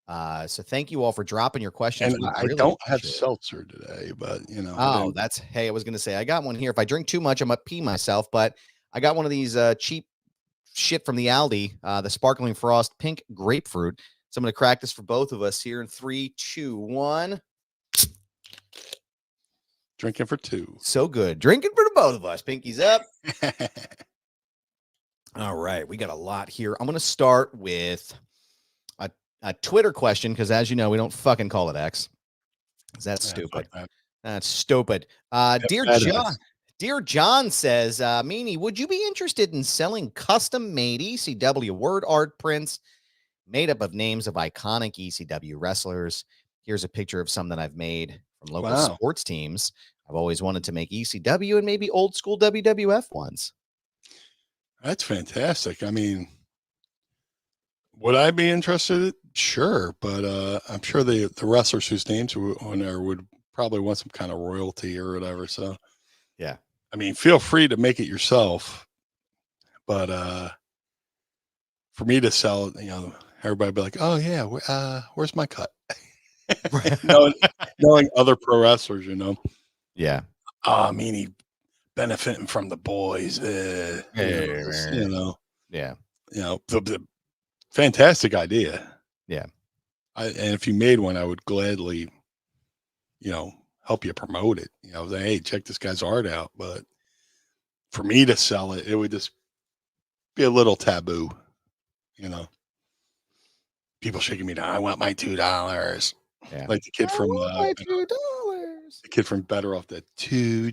[SPEAKER 2] So thank you all for dropping your questions.
[SPEAKER 3] And I don't have seltzer today, but you know.
[SPEAKER 2] Oh, hey, I was going to say, I got one here. If I drink too much, I'm going to pee myself, but I got one of these cheap shit from the Aldi, the Sparkling Frost Pink Grapefruit. So I'm going to crack this for both of us here in 3, 2, 1.
[SPEAKER 3] Drinking for two.
[SPEAKER 2] So good. Drinking for the both of us. Pinkies up. All right. We got a lot here. I'm going to start with a Twitter question because, as you know, we don't fucking call it X. That's stupid. That's stupid. Dear John says, Meanie, would you be interested in selling custom-made ECW word art prints made up of names of iconic ECW wrestlers? Here's a picture of some that I've made from local sports teams. I've always wanted to make ECW and maybe old school WWF ones.
[SPEAKER 3] That's fantastic. I mean, would I be interested? Sure, but I'm sure the wrestlers whose names were on there would probably want some kind of royalty or whatever. So,
[SPEAKER 2] yeah.
[SPEAKER 3] I mean, feel free to make it yourself, but for me to sell it, you know, everybody be like, "Oh yeah, where's my cut?" knowing other pro wrestlers, you know.
[SPEAKER 2] Yeah.
[SPEAKER 3] Meanie benefiting from the boys. You know.
[SPEAKER 2] Yeah.
[SPEAKER 3] You know, the fantastic idea.
[SPEAKER 2] Yeah.
[SPEAKER 3] And if you made one, I would gladly, you know, help you promote it. You know, say, hey, check this guy's art out. But for me to sell it, it would just be a little taboo. You know, people shaking me down. I want my $2.
[SPEAKER 2] Yeah.
[SPEAKER 3] Like the kid from
[SPEAKER 2] my $2.
[SPEAKER 3] The kid from Better Off, the $2.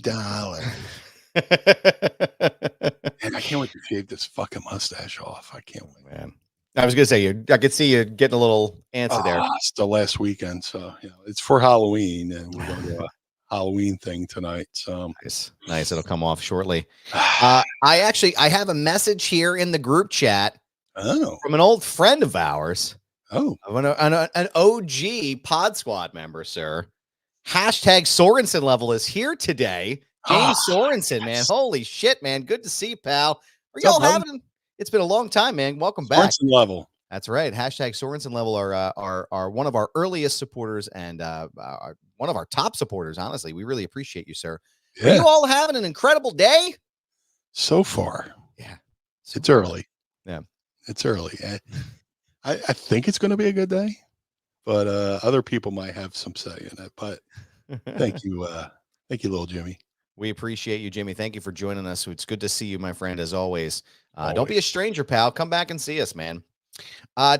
[SPEAKER 3] And I can't wait to shave this fucking mustache off. I can't wait,
[SPEAKER 2] man. I was gonna say I could see you getting a little antsy there.
[SPEAKER 3] It's the last weekend, so you know it's for Halloween, and we're gonna do a Halloween thing tonight. So
[SPEAKER 2] nice. It'll come off shortly. I have a message here in the group chat. From an old friend of ours.
[SPEAKER 3] An
[SPEAKER 2] OG Pod Squad member, sir. Hashtag Sorensen level is here today. James Sorensen, man. Holy shit, man. Good to see you, pal. Are y'all having? It's been a long time, man. Welcome back.
[SPEAKER 3] Sorensen level.
[SPEAKER 2] That's right. Hashtag Sorensen level are one of our earliest supporters and one of our top supporters. Honestly, we really appreciate you, sir. Yeah. Are you all having an incredible day?
[SPEAKER 3] So far,
[SPEAKER 2] yeah.
[SPEAKER 3] It's early.
[SPEAKER 2] Yeah,
[SPEAKER 3] it's early. I think it's going to be a good day, but other people might have some say in it. But thank you, little Jimmy.
[SPEAKER 2] We appreciate you, Jimmy. Thank you for joining us. It's good to see you, my friend, as always. Don't be a stranger, pal. Come back and see us, man.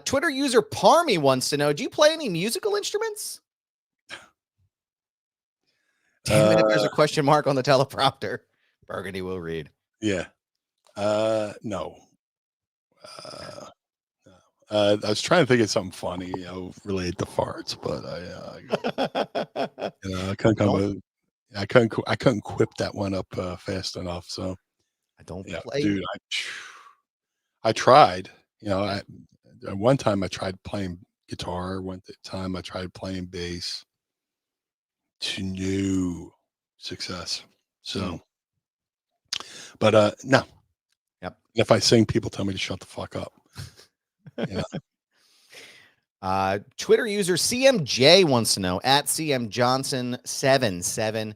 [SPEAKER 2] Twitter user Parmy wants to know, do you play any musical instruments? Damn it, if there's a question mark on the teleprompter, Burgundy will read.
[SPEAKER 3] Yeah. No. I was trying to think of something funny, you know, related to farts, but I couldn't quip that one up fast enough. So
[SPEAKER 2] I don't play,
[SPEAKER 3] dude. I tried, you know, at one time I tried playing guitar. One time I tried playing bass. to new success. So, but no.
[SPEAKER 2] Yep.
[SPEAKER 3] If I sing, people tell me to shut the fuck up. Yeah.
[SPEAKER 2] Twitter user CMJ wants to know at CM Johnson 77.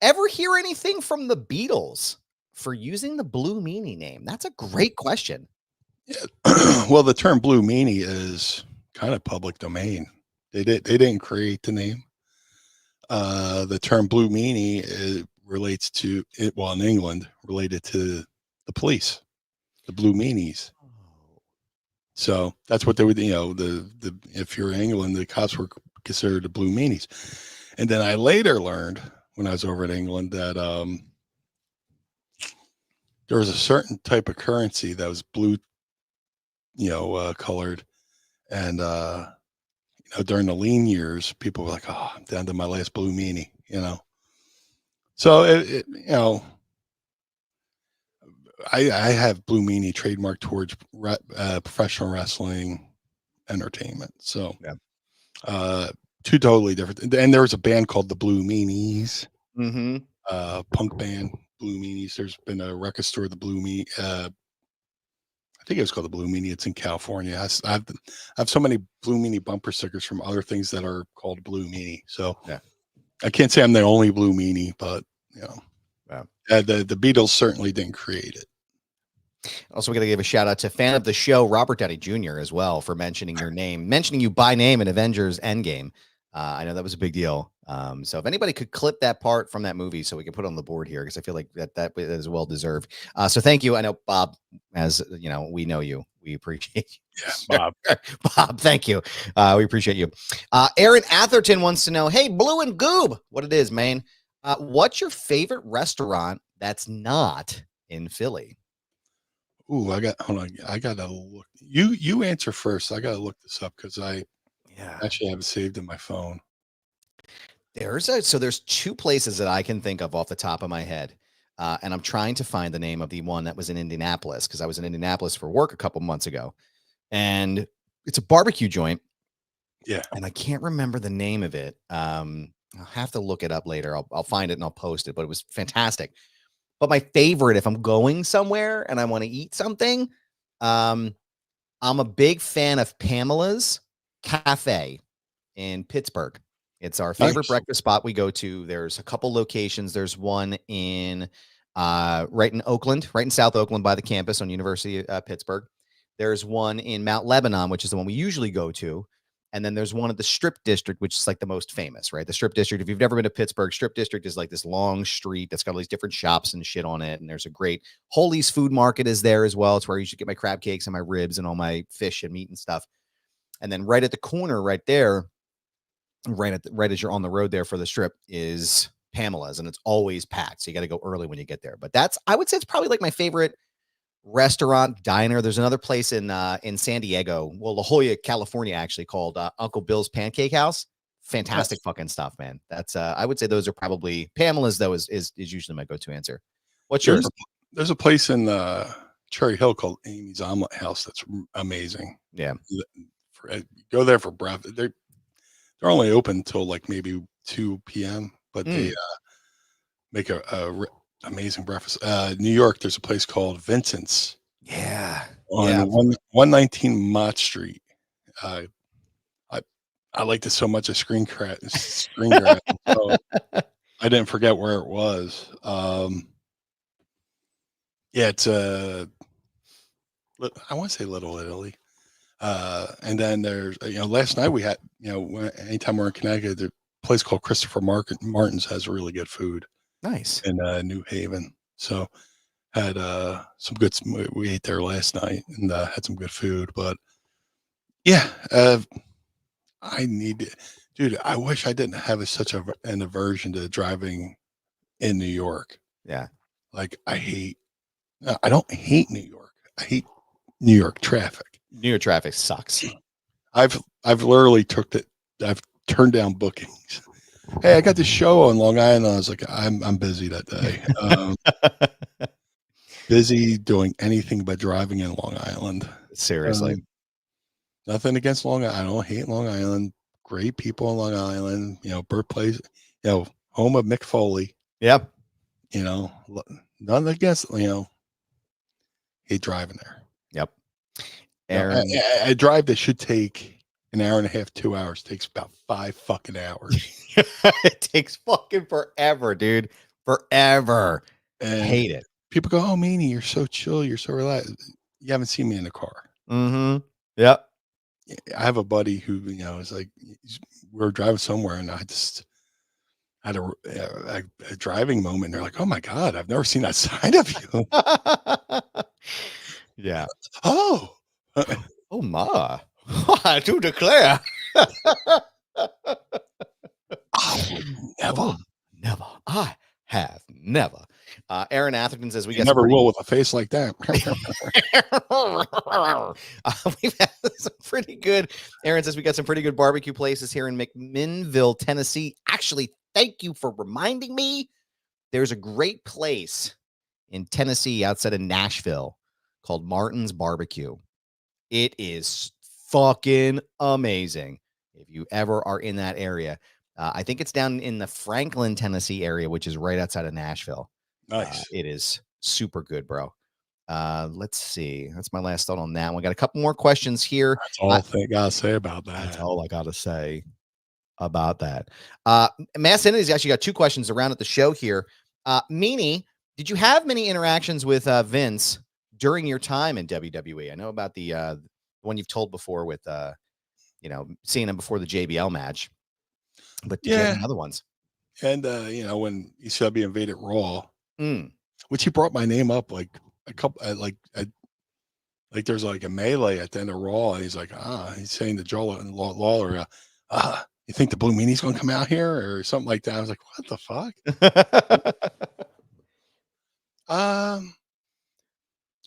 [SPEAKER 2] Ever hear anything from the Beatles for using the Blue Meanie name? That's a great question.
[SPEAKER 3] Yeah. Well, the term Blue Meanie is kind of public domain. They didn't create the name. The term Blue Meanie relates to it. Well, in England, related to the police, the Blue Meanies. So that's what they would, the if you're in England, the cops were considered the Blue Meanies. And then I later learned when I was over in England that there was a certain type of currency that was blue, colored, and during the lean years, people were like, "Oh, I'm down to my last Blue Meanie," So I have Blue Meanie trademarked towards professional wrestling entertainment. So, two totally different. And there was a band called the Blue Meanies, punk band, Blue Meanies. There's been a record store, the Blue Meanie. I think it was called the Blue Meanie. It's in California. I have so many Blue Meanie bumper stickers from other things that are called Blue Meanie. So, I can't say I'm the only Blue Meanie, but the Beatles certainly didn't create it.
[SPEAKER 2] Also, we got to give a shout out to fan of the show, Robert Downey Jr. as well, for mentioning you by name in Avengers Endgame. I know that was a big deal. So if anybody could clip that part from that movie so we can put it on the board here, because I feel like that is well deserved. So thank you. I know Bob, as you know, we know you. We appreciate you.
[SPEAKER 3] Yeah, Bob.
[SPEAKER 2] Bob, thank you. We appreciate you. Aaron Atherton wants to know, hey, Blue and Goob, what it is, man. What's your favorite restaurant that's not in Philly?
[SPEAKER 3] Ooh, hold on. I gotta look. You answer first. I gotta look this up because I actually have it saved in my phone.
[SPEAKER 2] There's two places that I can think of off the top of my head. And I'm trying to find the name of the one that was in Indianapolis, because I was in Indianapolis for work a couple months ago. And it's a barbecue joint.
[SPEAKER 3] Yeah.
[SPEAKER 2] And I can't remember the name of it. I'll have to look it up later. I'll find it and I'll post it, but it was fantastic. But my favorite, if I'm going somewhere and I want to eat something, I'm a big fan of Pamela's Cafe in Pittsburgh. It's our favorite breakfast spot we go to. There's a couple locations. There's one in right in Oakland, right in South Oakland by the campus on University of Pittsburgh. There's one in Mount Lebanon, which is the one we usually go to. And then there's one at the Strip District, which is like the most famous, right? The Strip District. If you've never been to Pittsburgh, Strip District is like this long street that's got all these different shops and shit on it. And there's a great Holy's Food Market is there as well. It's where you should get my crab cakes and my ribs and all my fish and meat and stuff. And then right at the corner, right there, right as you're on the road there for the Strip, is Pamela's, and it's always packed. So you got to go early when you get there. But I would say it's probably like my favorite restaurant diner. There's another place in San Diego, La Jolla, California, actually, called Uncle Bill's Pancake House. Fantastic fucking stuff, man. That's I would say those are probably Pamela's, though, is usually my go-to answer. What's yours?
[SPEAKER 3] There's a place in Cherry Hill called Amy's Omelet House that's amazing.
[SPEAKER 2] Yeah,
[SPEAKER 3] go there for breakfast. They're only open until like maybe 2 p.m., but they make a amazing breakfast. New York, there's a place called Vincent's. On 119 Mott Street. I liked it so much. A screen grab. So I didn't forget where it was. It's I want to say Little Italy. And then there's last night we had anytime we're in Connecticut, there's a place called Christopher Martin's has really good food.
[SPEAKER 2] Nice.
[SPEAKER 3] In New Haven. So had some good, we ate there last night and had some good food. But yeah, I wish I didn't have such an aversion to driving in New York.
[SPEAKER 2] Yeah.
[SPEAKER 3] Like I don't hate New York. I hate New York traffic.
[SPEAKER 2] New York traffic sucks.
[SPEAKER 3] I've literally I've turned down bookings. Hey, I got this show on Long Island. I was like, I'm busy that day. Busy doing anything but driving in Long Island.
[SPEAKER 2] Seriously.
[SPEAKER 3] Nothing against Long Island. I don't hate Long Island. Great people in Long Island. Birthplace. home of Mick Foley.
[SPEAKER 2] Yep.
[SPEAKER 3] None against, hate driving there.
[SPEAKER 2] Yep.
[SPEAKER 3] Aaron,
[SPEAKER 2] Aaron.
[SPEAKER 3] a drive that should take an hour and a half, 2 hours takes about 5 fucking hours.
[SPEAKER 2] It takes fucking forever, dude. Forever.
[SPEAKER 3] And
[SPEAKER 2] hate it.
[SPEAKER 3] People go, "Oh, Meanie, you're so chill. You're so relaxed." You haven't seen me in the car.
[SPEAKER 2] Mm-hmm. Yep.
[SPEAKER 3] I have a buddy who, is like, we're driving somewhere and I just had a driving moment. They're like, "Oh my God, I've never seen that side of you."
[SPEAKER 2] Yeah.
[SPEAKER 3] Oh.
[SPEAKER 2] Oh my. I do declare.
[SPEAKER 3] I would never.
[SPEAKER 2] Oh, never. I have never. Aaron Atherton says we
[SPEAKER 3] You
[SPEAKER 2] got
[SPEAKER 3] never will with a face like that.
[SPEAKER 2] we've had some pretty good. Aaron says we got some pretty good barbecue places here in McMinnville, Tennessee. Actually, thank you for reminding me. There's a great place in Tennessee outside of Nashville called Martin's Barbecue. It is fucking amazing. If you ever are in that area, I think it's down in the Franklin, Tennessee area, which is right outside of Nashville.
[SPEAKER 3] Nice.
[SPEAKER 2] It is super good, bro. Let's see. That's my last thought on that one. Got a couple more questions here.
[SPEAKER 3] That's all I gotta say about that.
[SPEAKER 2] That's all I gotta say about that. Mass Entity's actually got 2 questions around at the show here. Meanie, did you have many interactions with Vince during your time in WWE? I know about the one you've told before with seeing him before the JBL match. But did you have any other ones?
[SPEAKER 3] And when ECW invaded Raw,
[SPEAKER 2] Mm.
[SPEAKER 3] which he brought my name up like a couple, like there's like a melee at the end of Raw, and he's like, he's saying to Joel and Lawler, you think the Blue Meanie's gonna come out here or something like that? I was like, what the fuck?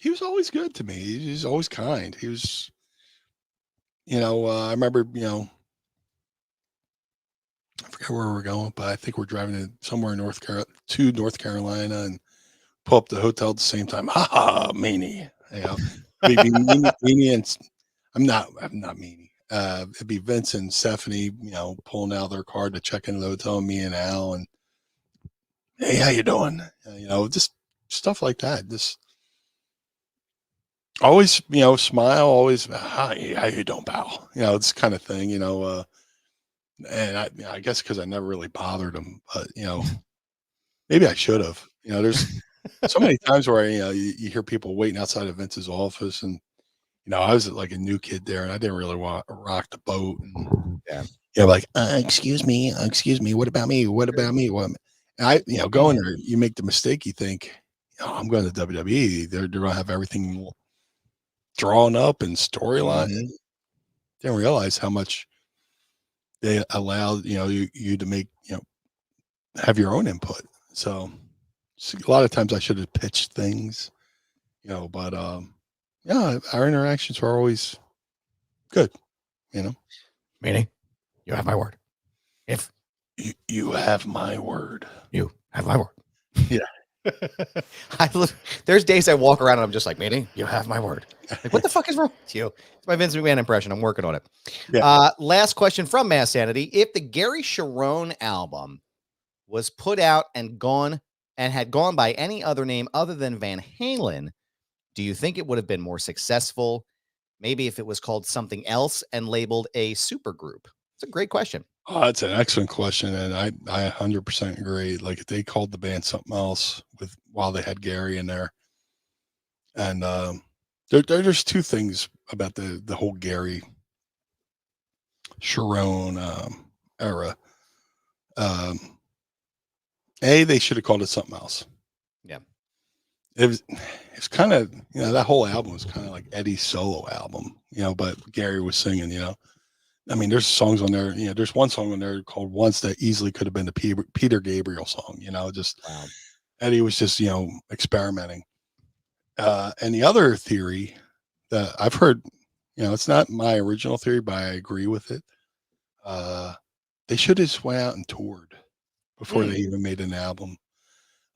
[SPEAKER 3] He was always good to me. He was always kind. He was, I remember, I forget where we're going, but I think we're driving somewhere in North Carolina and pull up the hotel at the same time. Ha ha, Meanie. Meanie and I'm not Meanie. It'd be Vince and Stephanie, pulling out their card to check in the hotel, me and Al, and hey, how you doing? Just stuff like that. Just always, smile, always, hi, how you doing, pal? This kind of thing, and I guess because I never really bothered him, but maybe I should have. There's so many times where you hear people waiting outside of Vince's office, and I was like a new kid there, and I didn't really want to rock the boat. And, like, excuse me, what about me? What about me? What? And I, going there, you make the mistake. You think, I'm going to WWE. They're going to have everything drawn up and storyline.
[SPEAKER 2] Mm-hmm.
[SPEAKER 3] Didn't realize how much they allowed you to make have your own input. So a lot of times I should have pitched things, but our interactions were always good.
[SPEAKER 2] Meanie, you have my word. If
[SPEAKER 3] you have my word,
[SPEAKER 2] you have my word.
[SPEAKER 3] Yeah.
[SPEAKER 2] There's days I walk around and I'm just like, Meanie, you have my word. Like, what the fuck is wrong with you? It's my Vince McMahon impression. I'm working on it.
[SPEAKER 3] Yeah.
[SPEAKER 2] Last question from Mass Sanity. If the Gary Sharon album was put out and had gone by any other name other than Van Halen, do you think it would have been more successful? Maybe if it was called something else and labeled a super group. It's a great question.
[SPEAKER 3] Oh, that's an excellent question, and I 100% agree. Like, if they called the band something else while they had Gary in there, and there's 2 things about the whole Gary Sharon era. They should have called it something else.
[SPEAKER 2] Yeah,
[SPEAKER 3] it's kind of that whole album was kind of like Eddie's solo album, but Gary was singing, I mean, there's songs on there, there's one song on there called Once that easily could have been the Peter Gabriel song, just
[SPEAKER 2] wow.
[SPEAKER 3] Eddie was just, experimenting. And the other theory that I've heard, it's not my original theory, but I agree with it. They should have just went out and toured before they even made an album.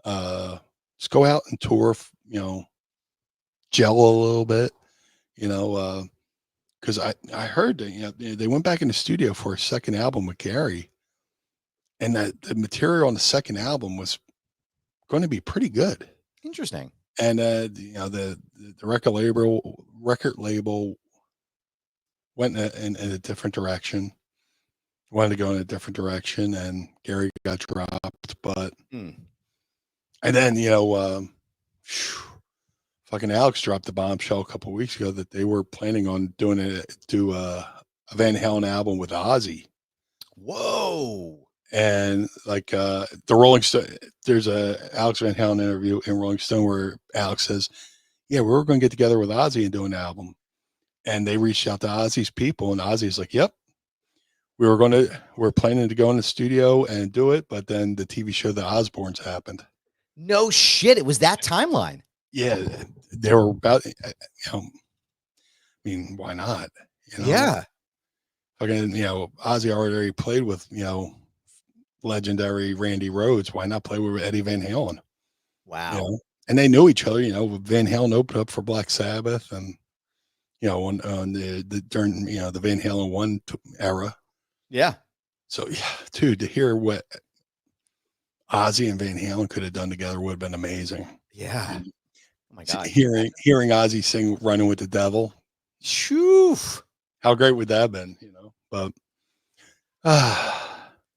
[SPEAKER 3] Just go out and tour, gel a little bit, because I heard that they went back in the studio for a second album with Gary, and the material on the second album was going to be pretty good.
[SPEAKER 2] Interesting.
[SPEAKER 3] And the record label went in a different direction. Wanted to go in a different direction, and Gary got dropped. But and then fucking Alex dropped the bombshell a couple of weeks ago that they were planning on doing a Van Halen album with Ozzy.
[SPEAKER 2] Whoa.
[SPEAKER 3] And like the Rolling Stone, there's a Alex Van Halen interview in Rolling Stone where Alex says, yeah, we're going to get together with Ozzy and do an album. And they reached out to Ozzy's people, and Ozzy's like, yep, we're planning to go in the studio and do it. But then the TV show The Osbournes happened.
[SPEAKER 2] No shit. It was that timeline.
[SPEAKER 3] Yeah. They were about, I mean, why not?
[SPEAKER 2] Yeah.
[SPEAKER 3] Fucking, Ozzy already played with, legendary Randy Rhoads. Why not play with Eddie Van Halen?
[SPEAKER 2] Wow.
[SPEAKER 3] And they knew each other. Van Halen opened up for Black Sabbath, and on the during the Van Halen 1 era.
[SPEAKER 2] Yeah.
[SPEAKER 3] So yeah, dude, to hear what Ozzy and Van Halen could have done together would have been amazing.
[SPEAKER 2] Yeah. Oh my God.
[SPEAKER 3] Hearing Ozzy sing "Running with the Devil."
[SPEAKER 2] Shoo.
[SPEAKER 3] How great would that have been? But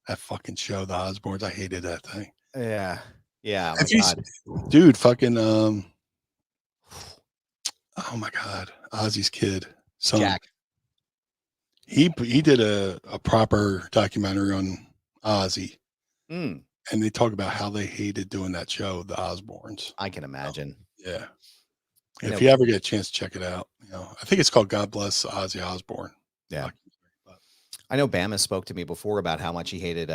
[SPEAKER 3] that fucking show, The Osbournes, I hated that thing.
[SPEAKER 2] Yeah. Yeah. Oh my God.
[SPEAKER 3] Dude, fucking oh my God, Ozzy's kid, son.
[SPEAKER 2] Jack.
[SPEAKER 3] He did a proper documentary on Ozzy, and they talk about how they hated doing that show, The Osbournes.
[SPEAKER 2] I can imagine.
[SPEAKER 3] Yeah. If you ever get a chance to check it out, I think it's called God Bless Ozzy Osbourne.
[SPEAKER 2] Yeah. I know Bama spoke to me before about how much he hated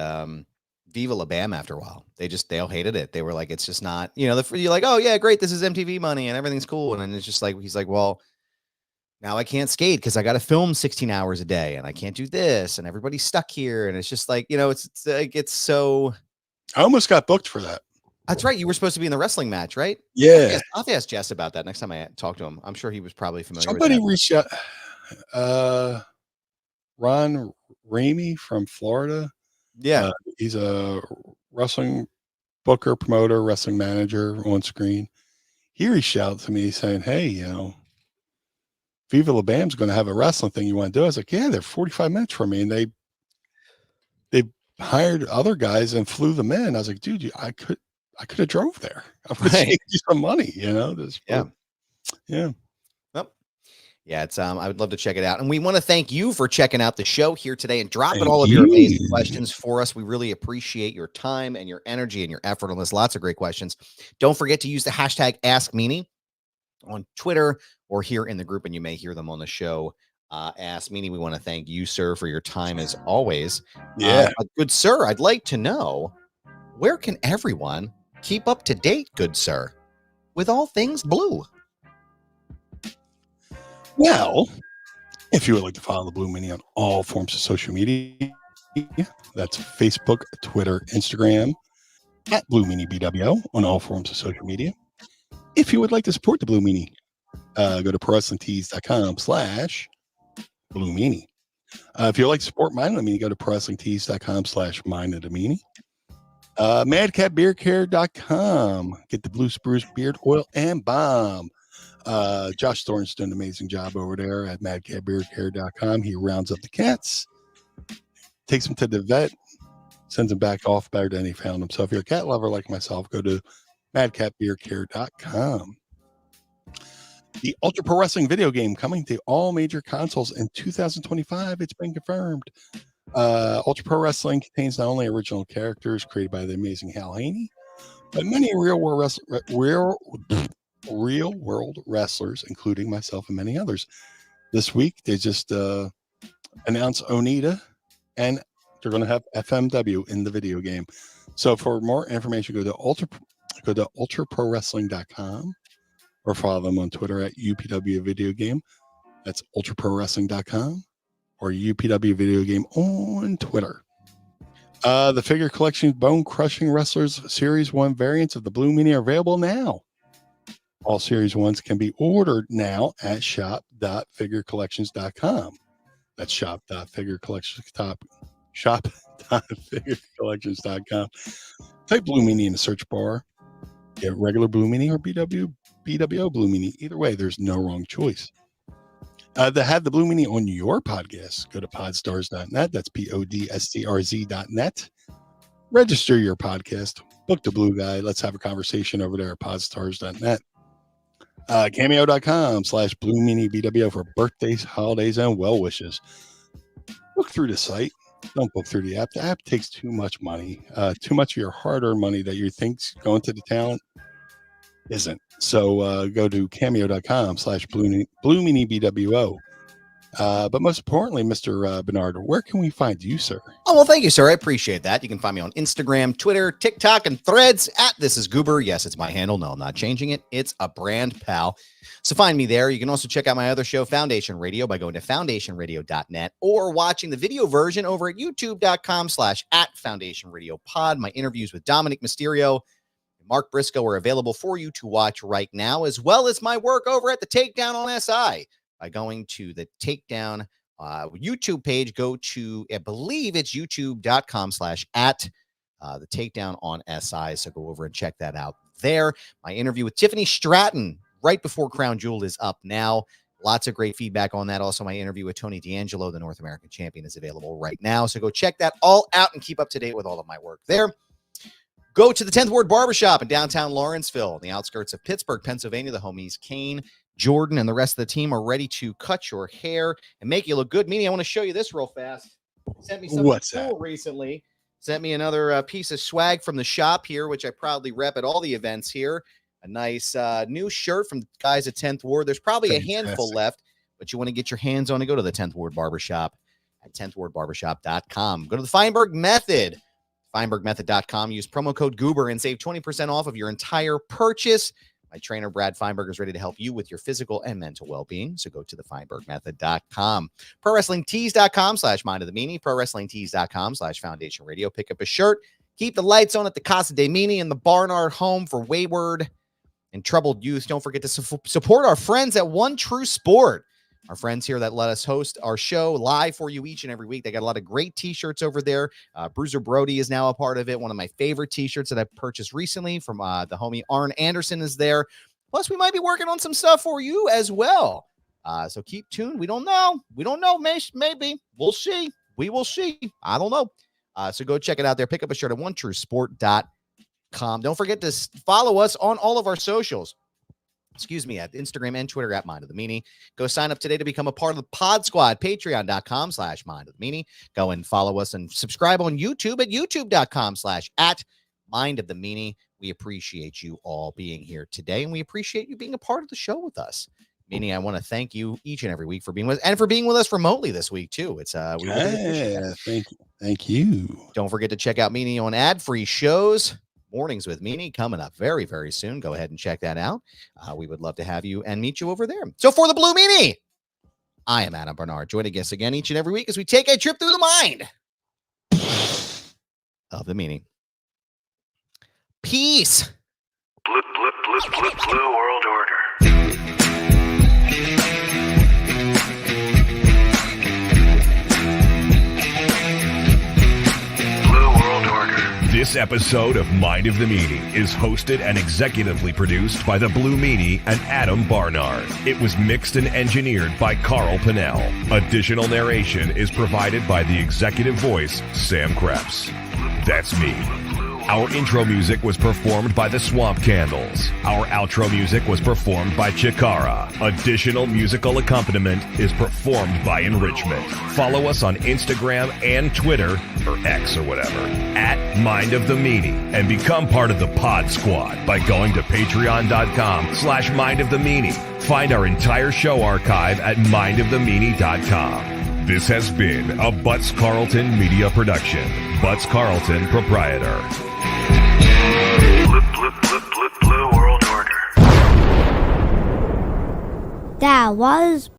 [SPEAKER 2] Viva La Bam after a while. They all hated it. They were like, it's just not, you're like, oh yeah, great, this is MTV money and everything's cool. And then it's just like, he's like, well, now I can't skate because I got to film 16 hours a day and I can't do this and everybody's stuck here. And it's just like, it's like, it's so.
[SPEAKER 3] I almost got booked for that.
[SPEAKER 2] That's right. You were supposed to be in the wrestling match, right?
[SPEAKER 3] Yeah.
[SPEAKER 2] I'll have to ask Jess about that next time I talk to him. I'm sure he was probably familiar
[SPEAKER 3] Somebody
[SPEAKER 2] with that.
[SPEAKER 3] reached out. Ron Ramey from Florida.
[SPEAKER 2] Yeah.
[SPEAKER 3] He's a wrestling booker, promoter, wrestling manager on screen. He reached out to me saying, hey, Viva La Bam's going to have a wrestling thing you want to do. I was like, yeah, they're 45 minutes from me. And they hired other guys and flew them in. I was like, dude, I could have drove there. I would save you some money, Yeah.
[SPEAKER 2] Yeah, it's I would love to check it out. And we want to thank you for checking out the show here today and dropping all of your amazing questions for us. We really appreciate your time and your energy and your effort on this. Lots of great questions. Don't forget to use the hashtag #AskMeanie on Twitter or here in the group, and you may hear them on the show. Ask Meanie, we want to thank you, sir, for your time as always.
[SPEAKER 3] Yeah.
[SPEAKER 2] Good sir, I'd like to know, where can everyone keep up to date, good sir, with all things blue?
[SPEAKER 3] Well, if you would like to follow the Blue Meanie on all forms of social media, that's Facebook, Twitter, Instagram, at Blue Meanie BWO on all forms of social media. If you would like to support the Blue Meanie, go to ProWrestlingTees.com/Blue Meanie. If you'd like to support Mind of the Meanie, go to ProWrestlingTees.com/Mind of the Meanie. MadCatBeardCare.com. Get the Blue Spruce Beard Oil and Balm. Josh Thorne's doing an amazing job over there at madcatbeardcare.com. He rounds up the cats, takes them to the vet, sends them back off better than he found them. So if you're a cat lover like myself, go to madcatbeardcare.com. The Ultra Pro Wrestling video game coming to all major consoles in 2025. It's been confirmed. Ultra Pro Wrestling contains not only original characters created by the amazing Hal Haney, but many real world wrestlers, including myself and many others. This week, they just announced Onita, and they're going to have FMW in the video game. So for more information, go to ultraprowrestling.com or follow them on Twitter at UPW Video Game. That's ultraprowrestling.com or UPW Video Game on Twitter. The figure collection Bone Crushing Wrestlers Series 1 variants of the Blue Meanie are available now. All Series 1s can be ordered now at shop.figurecollections.com. That's shop.figurecollections.com. shop.figurecollections.com. Type Blue Meanie in the search bar. Get regular Blue Meanie or BWO Blue Meanie. Either way, there's no wrong choice. To have the Blue Meanie on your podcast, go to podstars.net. That's podstrz.net. Register your podcast. Book the Blue Guy. Let's have a conversation over there at podstars.net. Cameo.com/Blue Meanie BWO for birthdays, holidays, and well wishes. Book through the site. Don't book through the app. The app takes too much money, too much of your hard-earned money that you think's going to the talent isn't. So go to cameo.com/Blue Meanie BWO. But most importantly, Mr. Bernard, where can we find you, sir?
[SPEAKER 2] Oh, well, thank you, sir. I appreciate that. You can find me on Instagram, Twitter, TikTok, and Threads at This Is Goober. Yes, it's my handle. No, I'm not changing it. It's a brand, pal. So find me there. You can also check out my other show, Foundation Radio, by going to foundationradio.net or watching the video version over at youtube.com/@FoundationRadioPod. My interviews with Dominic Mysterio and Mark Briscoe are available for you to watch right now, as well as my work over at The Takedown on SI. By going to the Takedown YouTube page, go to, I believe it's youtube.com/@The Takedown on SI. So go over and check that out there. My interview with Tiffany Stratton right before Crown Jewel is up now. Lots of great feedback on that. Also, my interview with Tony D'Angelo, the North American champion, is available right now. So go check that all out and keep up to date with all of my work there. Go to the 10th Ward Barbershop in downtown Lawrenceville, on the outskirts of Pittsburgh, Pennsylvania. The homies Kane, Jordan, and the rest of the team are ready to cut your hair and make you look good. Meanie, I want to show you this real fast. Sent me something cool recently. Sent me another piece of swag from the shop here, which I proudly rep at all the events here. A nice new shirt from the guys at 10th Ward. There's probably a handful left, but you want to get your hands on it, go to the 10th Ward Barbershop at 10thwardbarbershop.com. Go to the Feinberg Method, feinbergmethod.com. Use promo code Goober and save 20% off of your entire purchase. My trainer, Brad Feinberg, is ready to help you with your physical and mental well-being. So go to the feinbergmethod.com. ProWrestlingTees.com/Mind of the Meanie. ProWrestlingTees.com/Foundation Radio. Pick up a shirt. Keep the lights on at the Casa de Meanie and the Barnard Home for wayward and troubled youth. Don't forget to support our friends at One True Sport. Our friends here that let us host our show live for you each and every week. They got a lot of great t-shirts over there. Bruiser Brody is now a part of it. One of my favorite t-shirts that I've purchased recently from the homie Arn Anderson is there. Plus, we might be working on some stuff for you as well. So keep tuned. We don't know. Maybe. We'll see. We will see. I don't know. So go check it out there. Pick up a shirt at onetruesport.com. Don't forget to follow us on all of our socials. At Instagram and Twitter at Mind of the Meanie. Go sign up today to become a part of the Pod Squad, patreon.com/Mind of the Meanie. Go and follow us and subscribe on YouTube at youtube.com/@Mind of the Meanie. We appreciate you all being here today, and we appreciate you being a part of the show with us. Meanie, I want to thank you each and every week for being with us and for being with us remotely this week too. It's we really appreciate that.
[SPEAKER 3] Thank you.
[SPEAKER 2] Don't forget to check out Meanie on ad-free shows. Mornings with Meanie coming up very, very soon. Go ahead and check that out. We would love to have you and meet you over there. So for the Blue Meanie, I am Adam Bernard, joining us again each and every week as we take a trip through the mind of the Meanie. Peace.
[SPEAKER 4] Blue World Order.
[SPEAKER 1] This episode of Mind of the Meanie is hosted and executively produced by the Blue Meanie and Adam Barnard. It was mixed and engineered by Carl Pinnell. Additional narration is provided by the executive voice, Sam Krebs. That's me. Our intro music was performed by the Swamp Candles. Our outro music was performed by Chikara. Additional musical accompaniment is performed by Enrichment. Follow us on Instagram and Twitter, or X or whatever, at Mind of the Meanie, and become part of the Pod Squad by going to patreon.com/Mind of the Meanie. Find our entire show archive at mindofthemeanie.com. This has been a Butts Carlton media production. Butts Carlton, proprietor.
[SPEAKER 4] Blue World Order.
[SPEAKER 5] That was